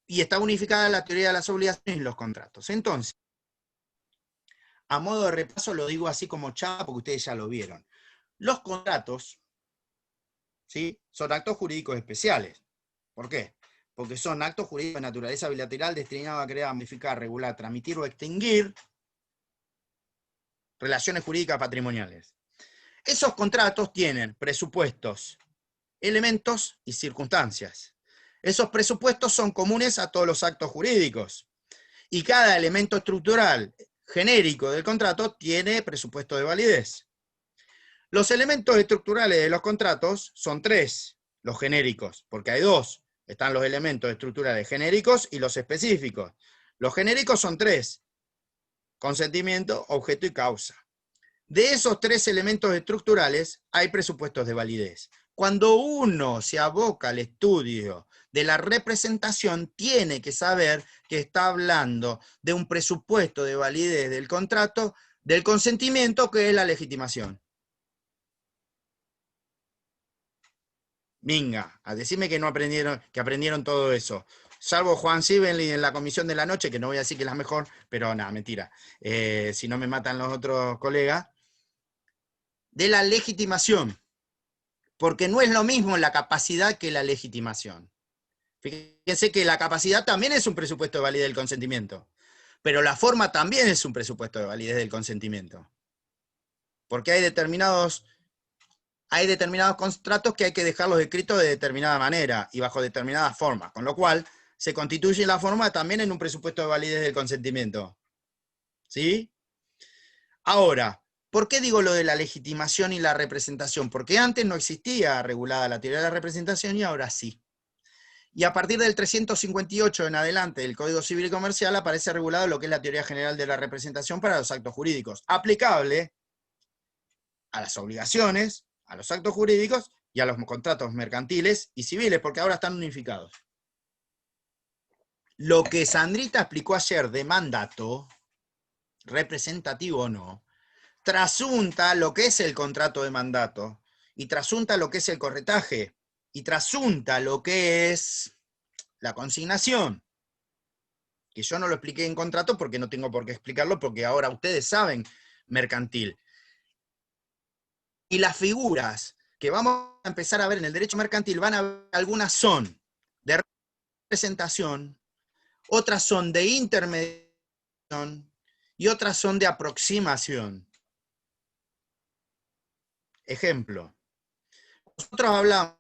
Y está unificada la teoría de las obligaciones y los contratos. Entonces, a modo de repaso lo digo así como chapa porque ustedes ya lo vieron. Los contratos, ¿sí?, son actos jurídicos especiales. ¿Por qué? Porque son actos jurídicos de naturaleza bilateral destinados a crear, modificar, regular, transmitir o extinguir relaciones jurídicas patrimoniales. Esos contratos tienen presupuestos, elementos y circunstancias. Esos presupuestos son comunes a todos los actos jurídicos. Y cada elemento estructural genérico del contrato tiene presupuesto de validez. Los elementos estructurales de los contratos son tres, los genéricos, porque hay dos. Están los elementos estructurales genéricos y los específicos. Los genéricos son tres: consentimiento, objeto y causa. De esos tres elementos estructurales hay presupuestos de validez. Cuando uno se aboca al estudio de la representación, tiene que saber que está hablando de un presupuesto de validez del contrato, del consentimiento, que es la legitimación. Venga, a decirme que no aprendieron, que aprendieron todo eso. Salvo Juan Sibenli en la comisión de la noche, que no voy a decir que es la mejor, pero nada, mentira. Si no me matan los otros colegas. De la legitimación. Porque no es lo mismo la capacidad que la legitimación. Fíjense que la capacidad también es un presupuesto de validez del consentimiento. Pero la forma también es un presupuesto de validez del consentimiento. Porque hay determinados contratos que hay que dejarlos escritos de determinada manera y bajo determinadas formas, con lo cual se constituye la forma también en un presupuesto de validez del consentimiento. ¿Sí? Ahora, ¿por qué digo lo de la legitimación y la representación? Porque antes no existía regulada la teoría de la representación y ahora sí. Y a partir del 358 en adelante del Código Civil y Comercial aparece regulado lo que es la teoría general de la representación para los actos jurídicos, aplicable a las obligaciones, a los actos jurídicos y a los contratos mercantiles y civiles, porque ahora están unificados. Lo que Sandrita explicó ayer de mandato, representativo o no, trasunta lo que es el contrato de mandato, y trasunta lo que es el corretaje, y trasunta lo que es la consignación. Que yo no lo expliqué en contrato porque no tengo por qué explicarlo, porque ahora ustedes saben mercantil. Y las figuras que vamos a empezar a ver en el derecho mercantil, algunas son de representación, otras son de intermediación y otras son de aproximación. Ejemplo, nosotros hablamos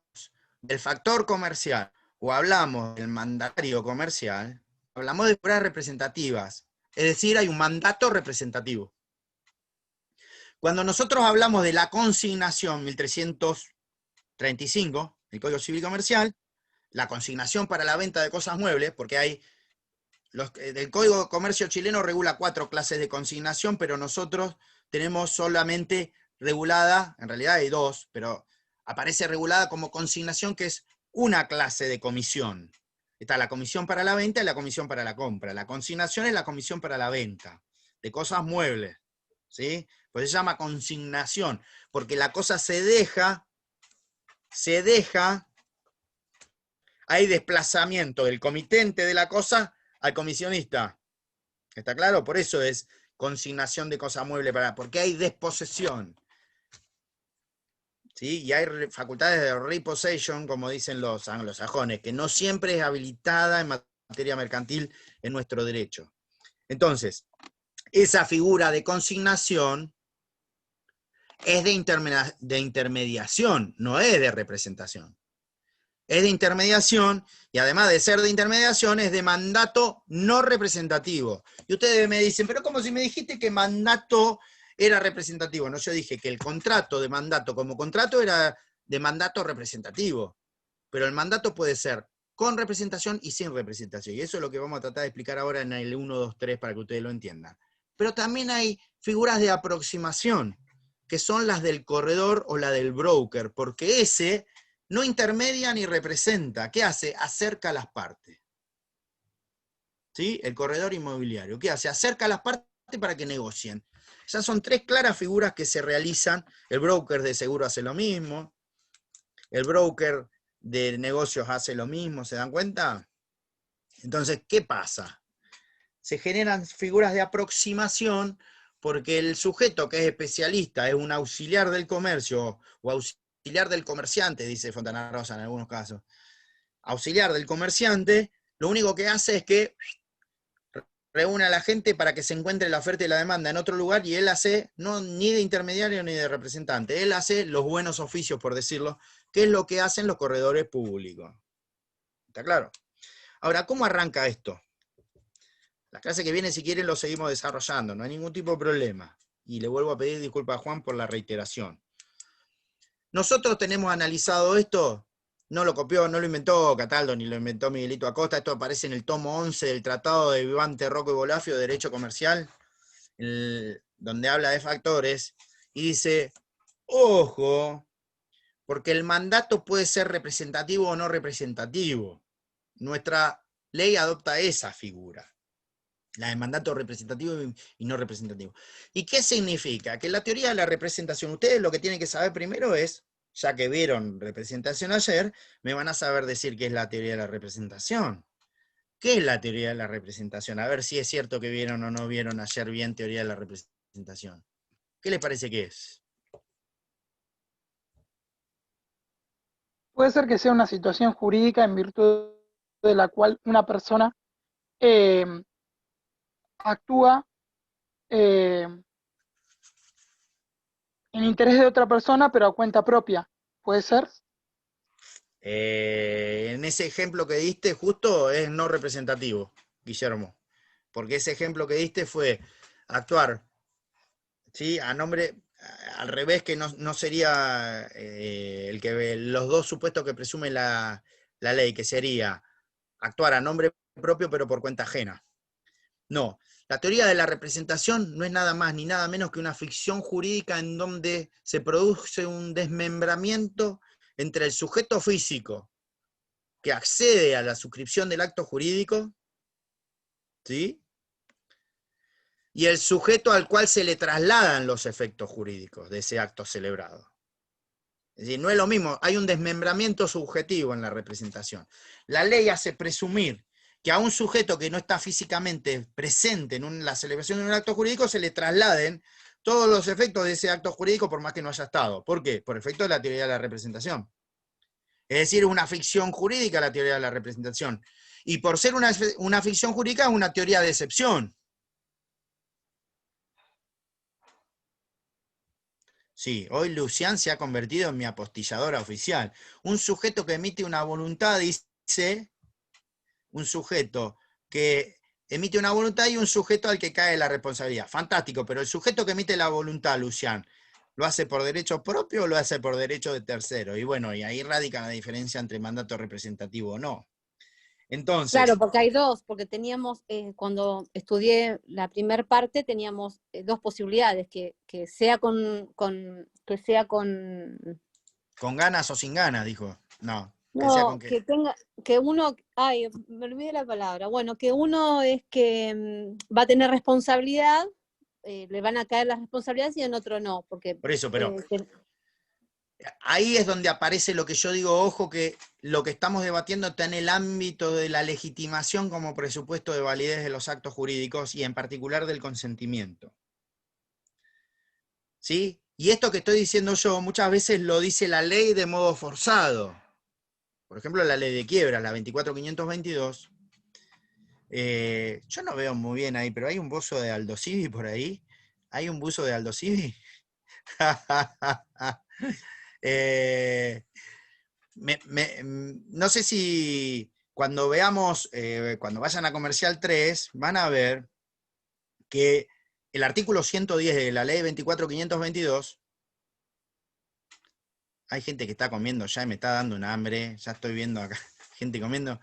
del factor comercial o hablamos del mandatario comercial, hablamos de figuras representativas, es decir, hay un mandato representativo. Cuando nosotros hablamos de la consignación, 1335, el Código Civil y Comercial, la consignación para la venta de cosas muebles, porque hay, el Código de Comercio chileno regula 4 clases de consignación, pero nosotros tenemos solamente regulada, en realidad hay 2, pero aparece regulada como consignación, que es una clase de comisión. Está la comisión para la venta y la comisión para la compra. La consignación es la comisión para la venta de cosas muebles, ¿sí? Pues se llama consignación, porque la cosa se deja, hay desplazamiento del comitente de la cosa al comisionista. ¿Está claro? Por eso es consignación de cosa mueble, porque hay desposesión. ¿Sí? Y hay facultades de repossession, como dicen los anglosajones, que no siempre es habilitada en materia mercantil en nuestro derecho. Entonces, esa figura de consignación es de intermediación, no es de representación. Es de intermediación, y además de ser de intermediación, es de mandato no representativo. Y ustedes me dicen, pero ¿cómo si me dijiste que mandato era representativo? No, yo dije que el contrato de mandato como contrato era de mandato representativo. Pero el mandato puede ser con representación y sin representación. Y eso es lo que vamos a tratar de explicar ahora en el 1, 2, 3 para que ustedes lo entiendan. Pero también hay figuras de aproximación, que son las del corredor o la del broker, porque ese no intermedia ni representa. ¿Qué hace? Acerca a las partes. ¿Sí? El corredor inmobiliario. ¿Qué hace? Acerca a las partes para que negocien. Esas son 3 claras figuras que se realizan. El broker de seguro hace lo mismo. El broker de negocios hace lo mismo, ¿se dan cuenta? Entonces, ¿qué pasa? Se generan figuras de aproximación porque el sujeto que es especialista es un auxiliar del comercio o auxiliar del comerciante, dice Fontana Rosa en algunos casos. Auxiliar del comerciante, lo único que hace es que reúne a la gente para que se encuentre la oferta y la demanda en otro lugar, y él hace, no ni de intermediario ni de representante, él hace los buenos oficios, por decirlo, que es lo que hacen los corredores públicos. ¿Está claro? Ahora, ¿cómo arranca esto? La clase que viene, si quieren, lo seguimos desarrollando, no hay ningún tipo de problema. Y le vuelvo a pedir disculpas a Juan por la reiteración. Nosotros tenemos analizado esto, no lo copió, no lo inventó Cataldo, ni lo inventó Miguelito Acosta, esto aparece en el tomo 11 del Tratado de Vivante, Rocco y Bolafio de Derecho Comercial, donde habla de factores, y dice, ojo, porque el mandato puede ser representativo o no representativo. Nuestra ley adopta esa figura, la de mandato representativo y no representativo. ¿Y qué significa? Que la teoría de la representación, ustedes lo que tienen que saber primero es, ya que vieron representación ayer, me van a saber decir qué es la teoría de la representación. ¿Qué es la teoría de la representación? A ver si es cierto que vieron o no vieron ayer bien teoría de la representación. ¿Qué les parece que es? Puede ser que sea una situación jurídica en virtud de la cual una persona actúa en interés de otra persona, pero a cuenta propia. ¿Puede ser? En ese ejemplo que diste, justo es no representativo, Guillermo. Porque ese ejemplo que diste fue actuar, ¿sí? A nombre, al revés, que no sería el que los dos supuestos que presume la ley, que sería actuar a nombre propio pero por cuenta ajena. No, la teoría de la representación no es nada más ni nada menos que una ficción jurídica en donde se produce un desmembramiento entre el sujeto físico que accede a la suscripción del acto jurídico, ¿sí? Y el sujeto al cual se le trasladan los efectos jurídicos de ese acto celebrado. Es decir, no es lo mismo, hay un desmembramiento subjetivo en la representación. La ley hace presumir que a un sujeto que no está físicamente presente en la celebración de un acto jurídico se le trasladen todos los efectos de ese acto jurídico por más que no haya estado. ¿Por qué? Por efecto de la teoría de la representación. Es decir, una ficción jurídica la teoría de la representación. Y por ser una ficción jurídica es una teoría de excepción. Sí, hoy Lucián se ha convertido en mi apostilladora oficial. Un sujeto que emite una voluntad, dice, un sujeto que emite una voluntad y un sujeto al que cae la responsabilidad. Fantástico, pero el sujeto que emite la voluntad, Lucián, ¿lo hace por derecho propio o lo hace por derecho de tercero? Y bueno, y ahí radica la diferencia entre mandato representativo o no. Entonces, claro, porque hay dos, porque teníamos, cuando estudié la primera parte, teníamos dos posibilidades, que sea con ganas o sin ganas, dijo. No, que sea con qué. Que tenga, que uno, ay, me olvidé la palabra, bueno, que uno es que va a tener responsabilidad, le van a caer las responsabilidades y en otro no, porque... Por eso, pero... ahí es donde aparece lo que yo digo, ojo, que lo que estamos debatiendo está en el ámbito de la legitimación como presupuesto de validez de los actos jurídicos y en particular del consentimiento. ¿Sí? Y esto que estoy diciendo yo muchas veces lo dice la ley de modo forzado. Por ejemplo, la ley de quiebras, la 24522. Yo no veo muy bien ahí, pero hay un buzo de Aldo Civi por ahí. ¿Hay un buzo de Aldo Civi? No sé si cuando veamos, cuando vayan a Comercial 3, van a ver que el artículo 110 de la ley 24522, hay gente que está comiendo ya y me está dando un hambre, ya estoy viendo acá gente comiendo.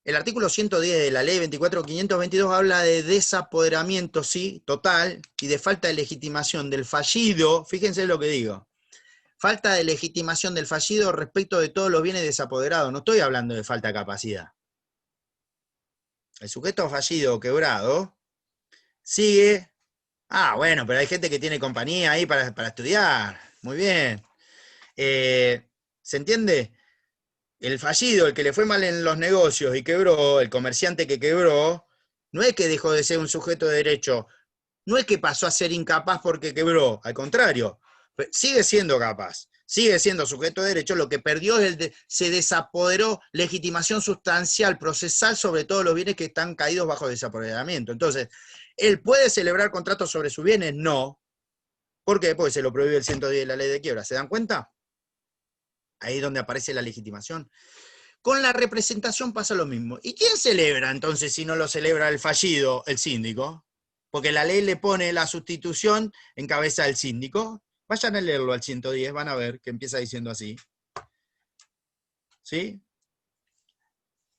El artículo 110 de la ley 24522 habla de desapoderamiento, sí, total, y de falta de legitimación del fallido, fíjense lo que digo, falta de legitimación del fallido respecto de todos los bienes desapoderados. No estoy hablando de falta de capacidad. El sujeto fallido o quebrado sigue. Ah, bueno, pero hay gente que tiene compañía ahí para estudiar. Muy bien. ¿Se entiende? el fallido, el que le fue mal en los negocios y quebró, el comerciante que quebró, no es que dejó de ser un sujeto de derecho, no es que pasó a ser incapaz porque quebró, al contrario, sigue siendo capaz, sigue siendo sujeto de derecho, lo que perdió es se desapoderó legitimación sustancial, procesal sobre todos los bienes que están caídos bajo desapoderamiento. Entonces, ¿él puede celebrar contratos sobre sus bienes? No. ¿Por qué? Porque se lo prohíbe el 110 de la ley de quiebra. ¿Se dan cuenta? Ahí es donde aparece la legitimación. Con la representación pasa lo mismo. ¿Y quién celebra entonces si no lo celebra el fallido, el síndico? Porque la ley le pone la sustitución en cabeza del síndico. Vayan a leerlo al 110, van a ver que empieza diciendo así. ¿Sí?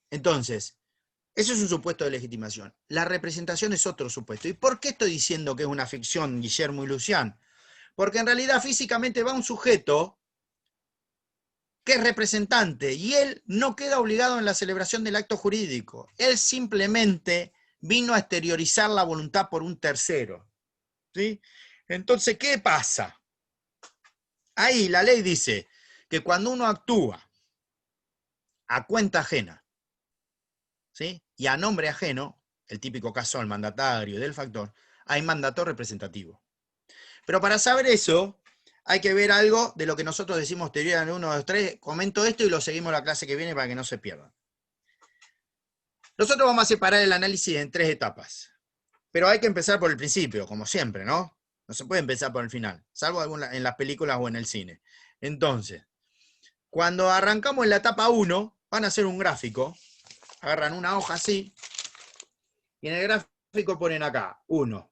Entonces, eso es un supuesto de legitimación. La representación es otro supuesto. ¿Y por qué estoy diciendo que es una ficción, Guillermo y Lucián? Porque en realidad físicamente va un sujeto que es representante, y él no queda obligado en la celebración del acto jurídico. Él simplemente vino a exteriorizar la voluntad por un tercero. ¿Sí? Entonces, ¿qué pasa? Ahí la ley dice que cuando uno actúa a cuenta ajena, ¿sí? Y a nombre ajeno, el típico caso del mandatario y del factor, hay mandato representativo. Pero para saber eso, hay que ver algo de lo que nosotros decimos teoría en 1, 2, 3. Comento esto y lo seguimos la clase que viene para que no se pierdan. Nosotros vamos a separar el análisis en 3 etapas. Pero hay que empezar por el principio, como siempre, ¿no? No se puede empezar por el final, salvo en las películas o en el cine. Entonces, cuando arrancamos en la etapa 1, van a hacer un gráfico. Agarran una hoja así, y en el gráfico ponen acá 1.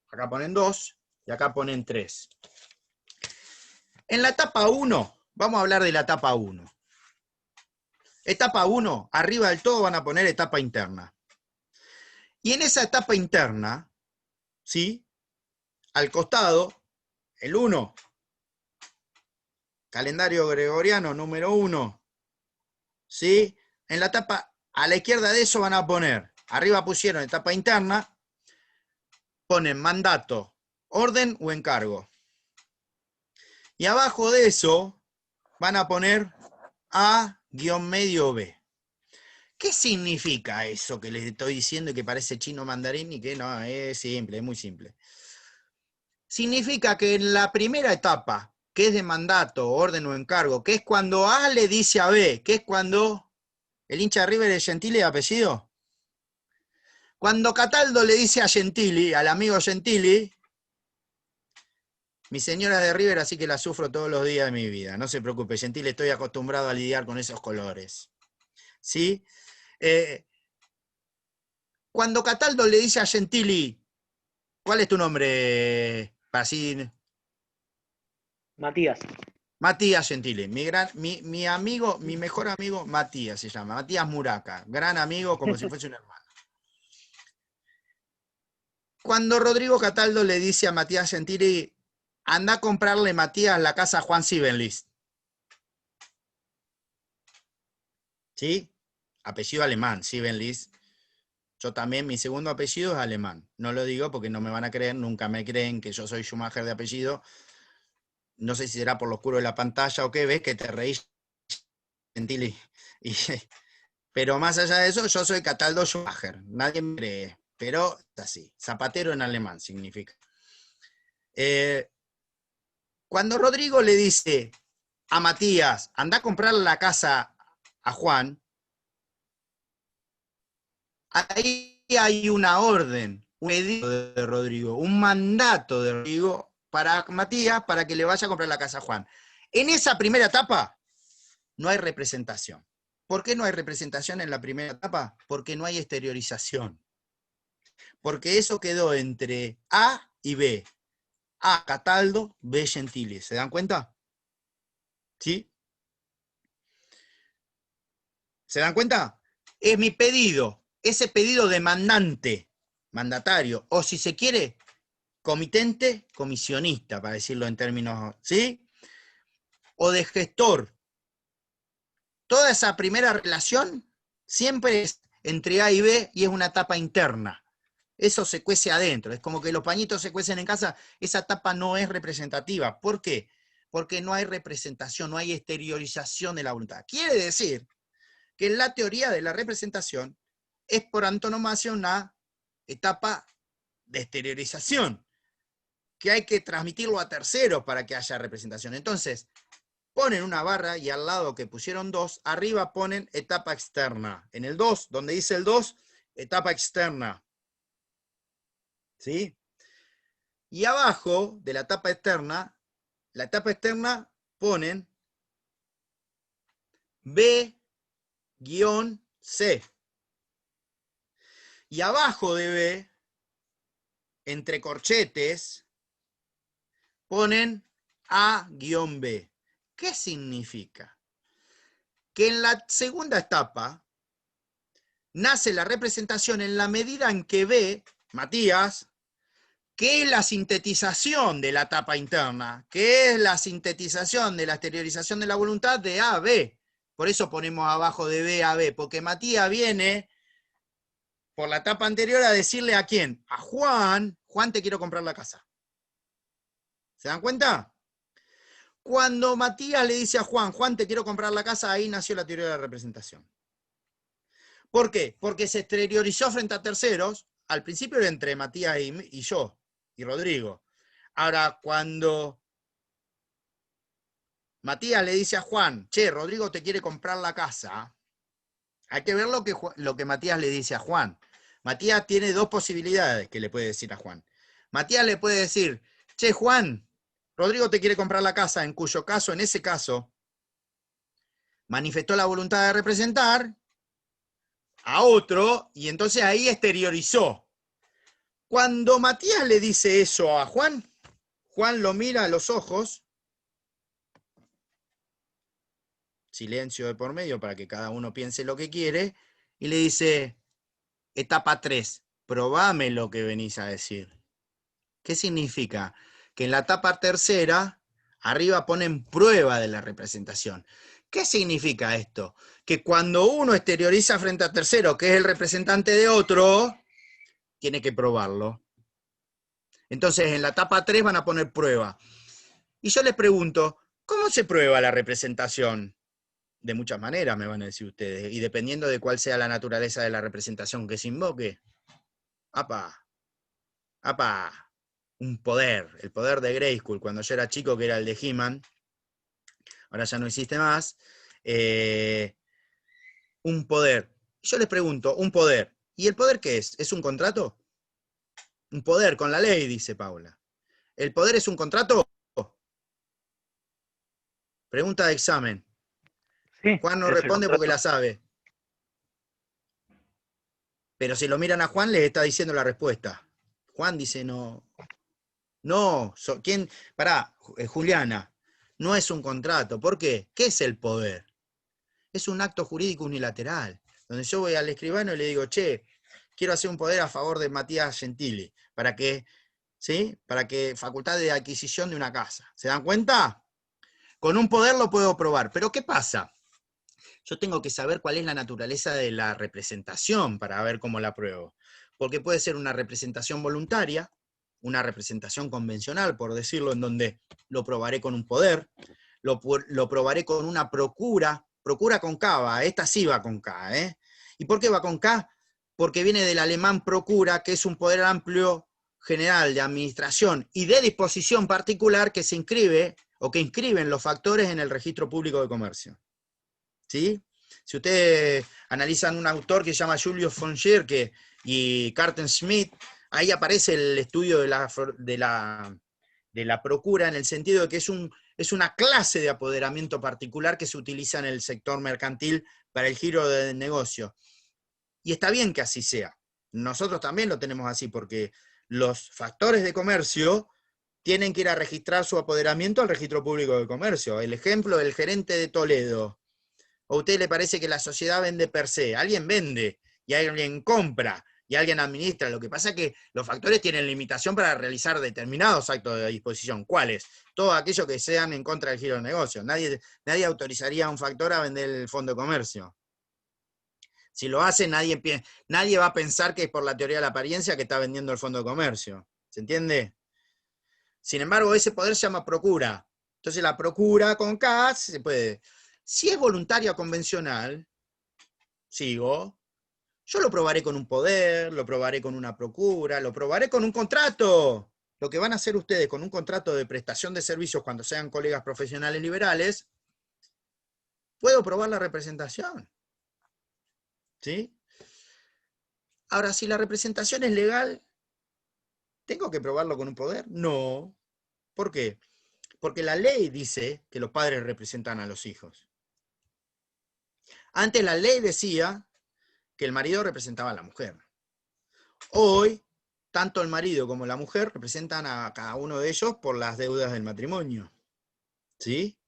Acá ponen 2, y acá ponen 3. En la etapa 1, vamos a hablar de la etapa 1. Etapa 1, arriba del todo van a poner etapa interna. Y en esa etapa interna, ¿sí? Al costado, el 1, calendario gregoriano número 1, ¿sí? En la etapa, a la izquierda de eso van a poner, arriba pusieron etapa interna, ponen mandato, orden o encargo. Y abajo de eso van a poner A-B. ¿Qué significa eso que les estoy diciendo y que parece chino mandarín y que no, es simple, es muy simple? Significa que en la primera etapa, que es de mandato, orden o encargo, que es cuando A le dice a B, que es cuando el hincha de River es Gentili de apellido. Cuando Cataldo le dice a Gentili, al amigo Gentili, mi señora es de River, así que la sufro todos los días de mi vida. No se preocupe, Gentili, estoy acostumbrado a lidiar con esos colores. ¿Sí? Cuando Cataldo le dice a Gentili, ¿cuál es tu nombre, Pacín? Matías. Matías Gentili, mi amigo, mi mejor amigo, Matías se llama, Matías Muraca, gran amigo, como si fuese un hermano. Cuando Rodrigo Cataldo le dice a Matías Gentili, anda a comprarle, Matías, la casa a Juan Siebenlist. ¿Sí? Apellido alemán, Siebenlist. Yo también, mi segundo apellido es alemán. No lo digo porque no me van a creer, nunca me creen que yo soy Schumacher de apellido. No sé si será por lo oscuro de la pantalla o qué, ves que te reís, Gentili. Pero más allá de eso, yo soy Cataldo Schumacher. Nadie me cree, pero es así. Zapatero en alemán significa. Cuando Rodrigo le dice a Matías, anda a comprar la casa a Juan, ahí hay una orden, un edicto de Rodrigo, un mandato de Rodrigo para Matías para que le vaya a comprar la casa a Juan. En esa primera etapa no hay representación. ¿Por qué no hay representación en la primera etapa? Porque no hay exteriorización. Porque eso quedó entre A y B. A, Cataldo, B, Gentili. ¿Se dan cuenta? ¿Sí? ¿Se dan cuenta? Es mi pedido. Ese pedido demandante, mandatario, o si se quiere, comitente, comisionista, para decirlo en términos, ¿sí? O de gestor. Toda esa primera relación siempre es entre A y B y es una etapa interna. Eso se cuece adentro. Es como que los pañitos se cuecen en casa. Esa etapa no es representativa. ¿Por qué? Porque no hay representación, no hay exteriorización de la voluntad. Quiere decir que la teoría de la representación es por antonomasia una etapa de exteriorización, que hay que transmitirlo a terceros para que haya representación. Entonces, ponen una barra y al lado que pusieron 2, arriba ponen etapa externa. En el 2, donde dice el 2, etapa externa. ¿Sí? Y abajo de la etapa externa ponen B-C. Y abajo de B, entre corchetes, ponen A-B. ¿Qué significa? Que en la segunda etapa nace la representación en la medida en que B, Matías, ¿qué es la sintetización de la etapa interna? ¿Qué es la sintetización de la exteriorización de la voluntad de A a B? Por eso ponemos abajo de B a B, porque Matías viene por la etapa anterior a decirle ¿a quién? A Juan, Juan, te quiero comprar la casa. ¿Se dan cuenta? Cuando Matías le dice a Juan, Juan, te quiero comprar la casa, ahí nació la teoría de la representación. ¿Por qué? Porque se exteriorizó frente a terceros. Al principio era entre Matías y yo, y Rodrigo. Ahora, cuando Matías le dice a Juan, che, Rodrigo te quiere comprar la casa, hay que ver lo que Matías le dice a Juan. Matías tiene 2 posibilidades que le puede decir a Juan. Matías le puede decir, che, Juan, Rodrigo te quiere comprar la casa, en cuyo caso, en ese caso, manifestó la voluntad de representar a otro, y entonces ahí exteriorizó. Cuando Matías le dice eso a Juan, Juan lo mira a los ojos, silencio de por medio para que cada uno piense lo que quiere, y le dice, etapa 3, probame lo que venís a decir. ¿Qué significa? Que en la etapa tercera, arriba ponen prueba de la representación. ¿Qué significa esto? Que cuando uno exterioriza frente a tercero, que es el representante de otro, tiene que probarlo. Entonces, en la etapa 3 van a poner prueba. Y yo les pregunto, ¿cómo se prueba la representación? De muchas maneras, me van a decir ustedes, y dependiendo de cuál sea la naturaleza de la representación que se invoque. ¡Apa! ¡Apa! Un poder, el poder de Grayskull, cuando yo era chico, que era el de He-Man, ahora ya no existe más, un poder. Yo les pregunto, un poder, ¿y el poder qué es? ¿Es un contrato? Un poder con la ley, dice Paula. ¿El poder es un contrato? Pregunta de examen. Sí, Juan no es el responde porque contrato. la sabe. Pero si lo miran a Juan, les está diciendo la respuesta. Juan dice no. No, ¿quién? Pará, Juliana, no es un contrato. ¿Por qué? ¿Qué es el poder? Es un acto jurídico unilateral, donde yo voy al escribano y le digo, che, quiero hacer un poder a favor de Matías Gentili, para que, ¿sí? Para que facultad de adquisición de una casa. ¿Se dan cuenta? Con un poder lo puedo probar. Pero ¿qué pasa? Yo tengo que saber cuál es la naturaleza de la representación para ver cómo la pruebo. Porque puede ser una representación voluntaria, una representación convencional, por decirlo, en donde lo probaré con un poder, lo probaré con una procura con K, va, esta sí va con K, ¿eh? ¿Y por qué va con K? Porque viene del alemán procura, que es un poder amplio general de administración y de disposición particular que se inscribe o que inscriben los factores en el registro público de comercio. ¿Sí? Si ustedes analizan un autor que se llama Julius von Schirke y Carsten Schmidt, ahí aparece el estudio de la procura en el sentido de que es una clase de apoderamiento particular que se utiliza en el sector mercantil para el giro del negocio. Y está bien que así sea. Nosotros también lo tenemos así porque los factores de comercio tienen que ir a registrar su apoderamiento al registro público de comercio. El ejemplo del gerente de Toledo. ¿O a usted le parece que la sociedad vende per se? Alguien vende y alguien compra y alguien administra. Lo que pasa es que los factores tienen limitación para realizar determinados actos de disposición. ¿Cuáles? Todos aquellos que sean en contra del giro del negocio. Nadie autorizaría a un factor a vender el fondo de comercio. Si lo hace, nadie va a pensar que es por la teoría de la apariencia que está vendiendo el fondo de comercio. ¿Se entiende? Sin embargo, ese poder se llama procura. Entonces la procura con K se puede. Si es voluntaria o convencional, sigo. Yo lo probaré con un poder, lo probaré con una procura, lo probaré con un contrato. Lo que van a hacer ustedes con un contrato de prestación de servicios cuando sean colegas profesionales liberales, puedo probar la representación. ¿Sí? Ahora, si la representación es legal, ¿tengo que probarlo con un poder? No. ¿Por qué? Porque la ley dice que los padres representan a los hijos. Antes la ley decía que el marido representaba a la mujer. Hoy, tanto el marido como la mujer representan a cada uno de ellos por las deudas del matrimonio. ¿Sí?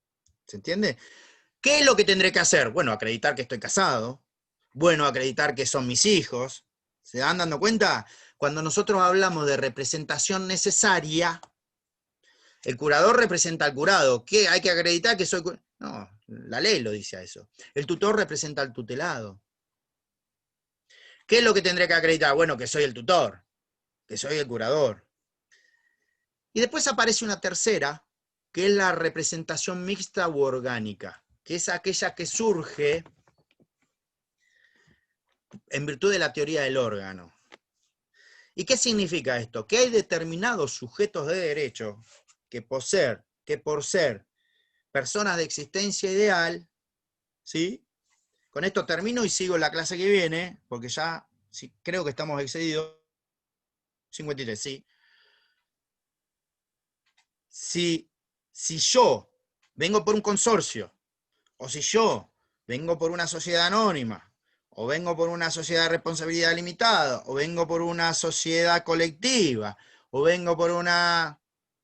¿Se entiende? ¿Qué es lo que tendré que hacer? Bueno, acreditar que estoy casado. Bueno, acreditar que son mis hijos. ¿Se dan dando cuenta? Cuando nosotros hablamos de representación necesaria, el curador representa al curado. ¿Qué? Hay que acreditar que soy... No, la ley lo dice a eso. El tutor representa al tutelado. ¿Qué es lo que tendré que acreditar? Bueno, que soy el tutor, que soy el curador. Y después aparece una tercera, que es la representación mixta u orgánica, que es aquella que surge en virtud de la teoría del órgano. ¿Y qué significa esto? Que hay determinados sujetos de derecho que por ser personas de existencia ideal, ¿sí? Con esto termino y sigo la clase que viene, porque ya sí, creo que estamos excedidos. 53, sí. Si yo vengo por un consorcio, o si yo vengo por una sociedad anónima, o vengo por una sociedad de responsabilidad limitada, o vengo por una sociedad colectiva, o vengo por una...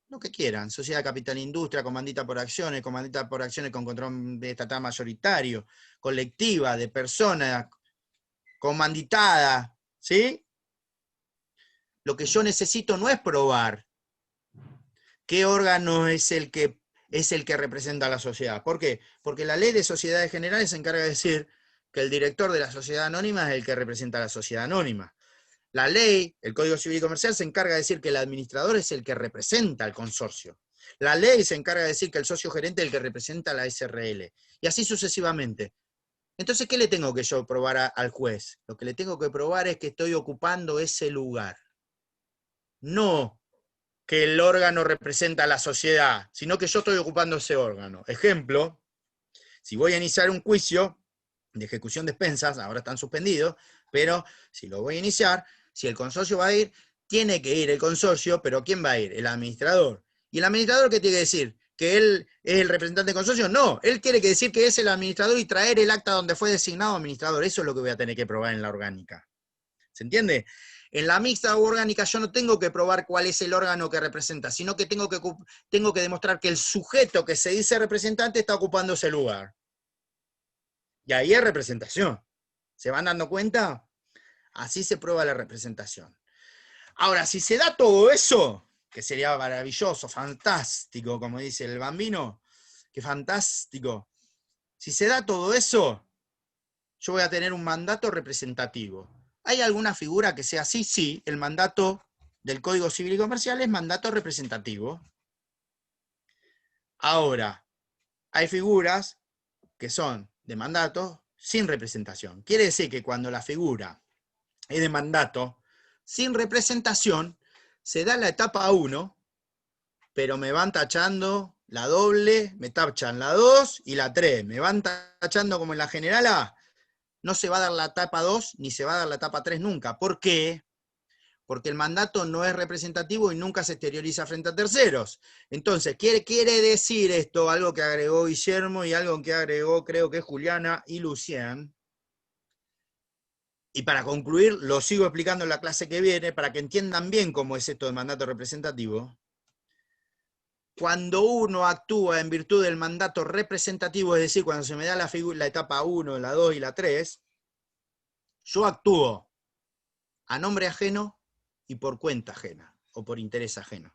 lo que quieran, sociedad capital industria, comandita por acciones con control estatal mayoritario, colectiva, de personas, comanditada, ¿sí? Lo que yo necesito no es probar qué órgano es el que representa a la sociedad. ¿Por qué? Porque la ley de sociedades generales se encarga de decir que el director de la sociedad anónima es el que representa a la sociedad anónima. La ley, el Código Civil y Comercial, se encarga de decir que el administrador es el que representa al consorcio. La ley se encarga de decir que el socio gerente es el que representa a la SRL. Y así sucesivamente. Entonces, ¿qué le tengo que yo probar al juez? Lo que le tengo que probar es que estoy ocupando ese lugar. No que el órgano representa a la sociedad, sino que yo estoy ocupando ese órgano. Ejemplo, si voy a iniciar un juicio de ejecución de expensas, ahora están suspendidos, pero si lo voy a iniciar, si el consorcio va a ir, tiene que ir el consorcio, pero ¿quién va a ir? El administrador. ¿Y el administrador qué tiene que decir? ¿Que él es el representante del consorcio? No, él tiene que decir que es el administrador y traer el acta donde fue designado administrador. Eso es lo que voy a tener que probar en la orgánica. ¿Se entiende? En la mixta u orgánica yo no tengo que probar cuál es el órgano que representa, sino que tengo que demostrar que el sujeto que se dice representante está ocupando ese lugar. Y ahí es representación. ¿Se van dando cuenta? Así se prueba la representación. Ahora, si se da todo eso, que sería maravilloso, fantástico, como dice el bambino, que fantástico. Si se da todo eso, yo voy a tener un mandato representativo. ¿Hay alguna figura que sea así? Sí, el mandato del Código Civil y Comercial es mandato representativo. Ahora, hay figuras que son de mandato sin representación. Quiere decir que cuando la figura es de mandato sin representación, se da la etapa 1, pero me van tachando la doble, me tachan la 2 y la 3. Me van tachando como en la general A. No se va a dar la etapa 2 ni se va a dar la etapa 3 nunca. ¿Por qué? Porque el mandato no es representativo y nunca se exterioriza frente a terceros. Entonces, quiere decir esto, algo que agregó Guillermo y algo que agregó, creo que Juliana y Lucián. Y para concluir, lo sigo explicando en la clase que viene, para que entiendan bien cómo es esto de mandato representativo. Cuando uno actúa en virtud del mandato representativo, es decir, cuando se me da la etapa 1, la 2 y la 3, yo actúo a nombre ajeno y por cuenta ajena, o por interés ajeno.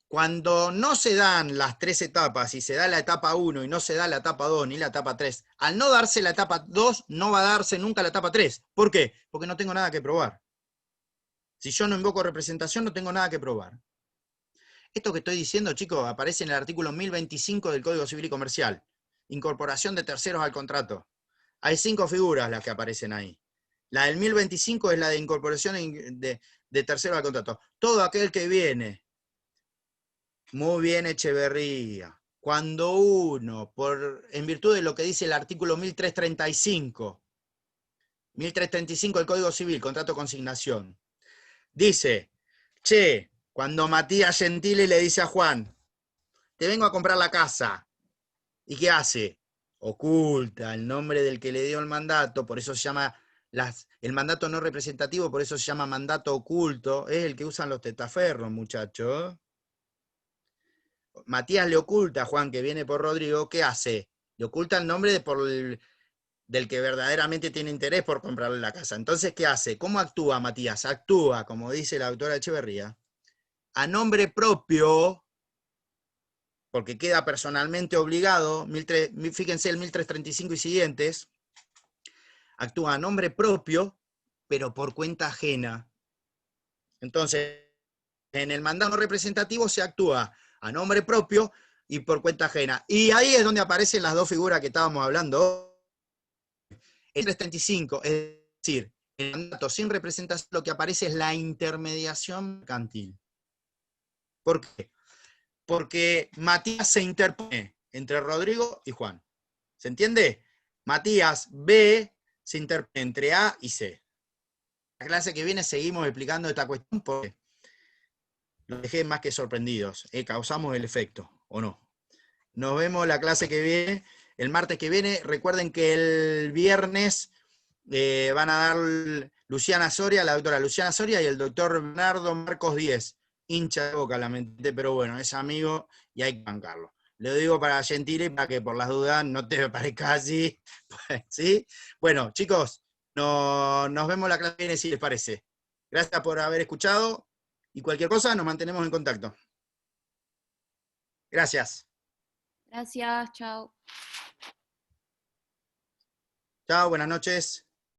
Cuando no se dan las 3 etapas, y se da la etapa 1 y no se da la etapa 2 ni la etapa 3, al no darse la etapa 2, no va a darse nunca la etapa 3. ¿Por qué? Porque no tengo nada que probar. Si yo no invoco representación, no tengo nada que probar. Esto que estoy diciendo, chicos, aparece en el artículo 1025 del Código Civil y Comercial. Incorporación de terceros al contrato. Hay 5 figuras las que aparecen ahí. La del 1025 es la de incorporación de terceros al contrato. Todo aquel que viene. Muy bien, Echeverría. Cuando uno, en virtud de lo que dice el artículo 1335 del Código Civil, contrato consignación, dice, che, cuando Matías Gentili le dice a Juan, te vengo a comprar la casa, ¿y qué hace? Oculta el nombre del que le dio el mandato, por eso se llama el mandato no representativo, por eso se llama mandato oculto, es el que usan los testaferros, muchachos. Matías le oculta a Juan, que viene por Rodrigo, ¿qué hace? Le oculta el nombre del que verdaderamente tiene interés por comprarle la casa. Entonces, ¿qué hace? ¿Cómo actúa Matías? Actúa, como dice la autora Echeverría, a nombre propio, porque queda personalmente obligado, fíjense el 1335 y siguientes, actúa a nombre propio, pero por cuenta ajena. Entonces, en el mandato no representativo se actúa a nombre propio y por cuenta ajena. Y ahí es donde aparecen las 2 figuras que estábamos hablando. El 335, es decir, el mandato sin representación, lo que aparece es la intermediación mercantil. ¿Por qué? Porque Matías se interpone entre Rodrigo y Juan. ¿Se entiende? Matías B se interpone entre A y C. La clase que viene seguimos explicando esta cuestión porque los dejé más que sorprendidos. Causamos el efecto, ¿o no? Nos vemos la clase que viene, el martes que viene. Recuerden que el viernes van a dar Luciana Soria, la doctora Luciana Soria y el doctor Bernardo Marcos Díez. Hincha de Boca, lamentablemente, pero bueno, es amigo y hay que bancarlo. Lo digo para Gentile, para que por las dudas no te parezca así. ¿Sí? Bueno, chicos, nos vemos la clase que viene si les parece. Gracias por haber escuchado y cualquier cosa nos mantenemos en contacto. Gracias. Gracias, chao. Chao, buenas noches.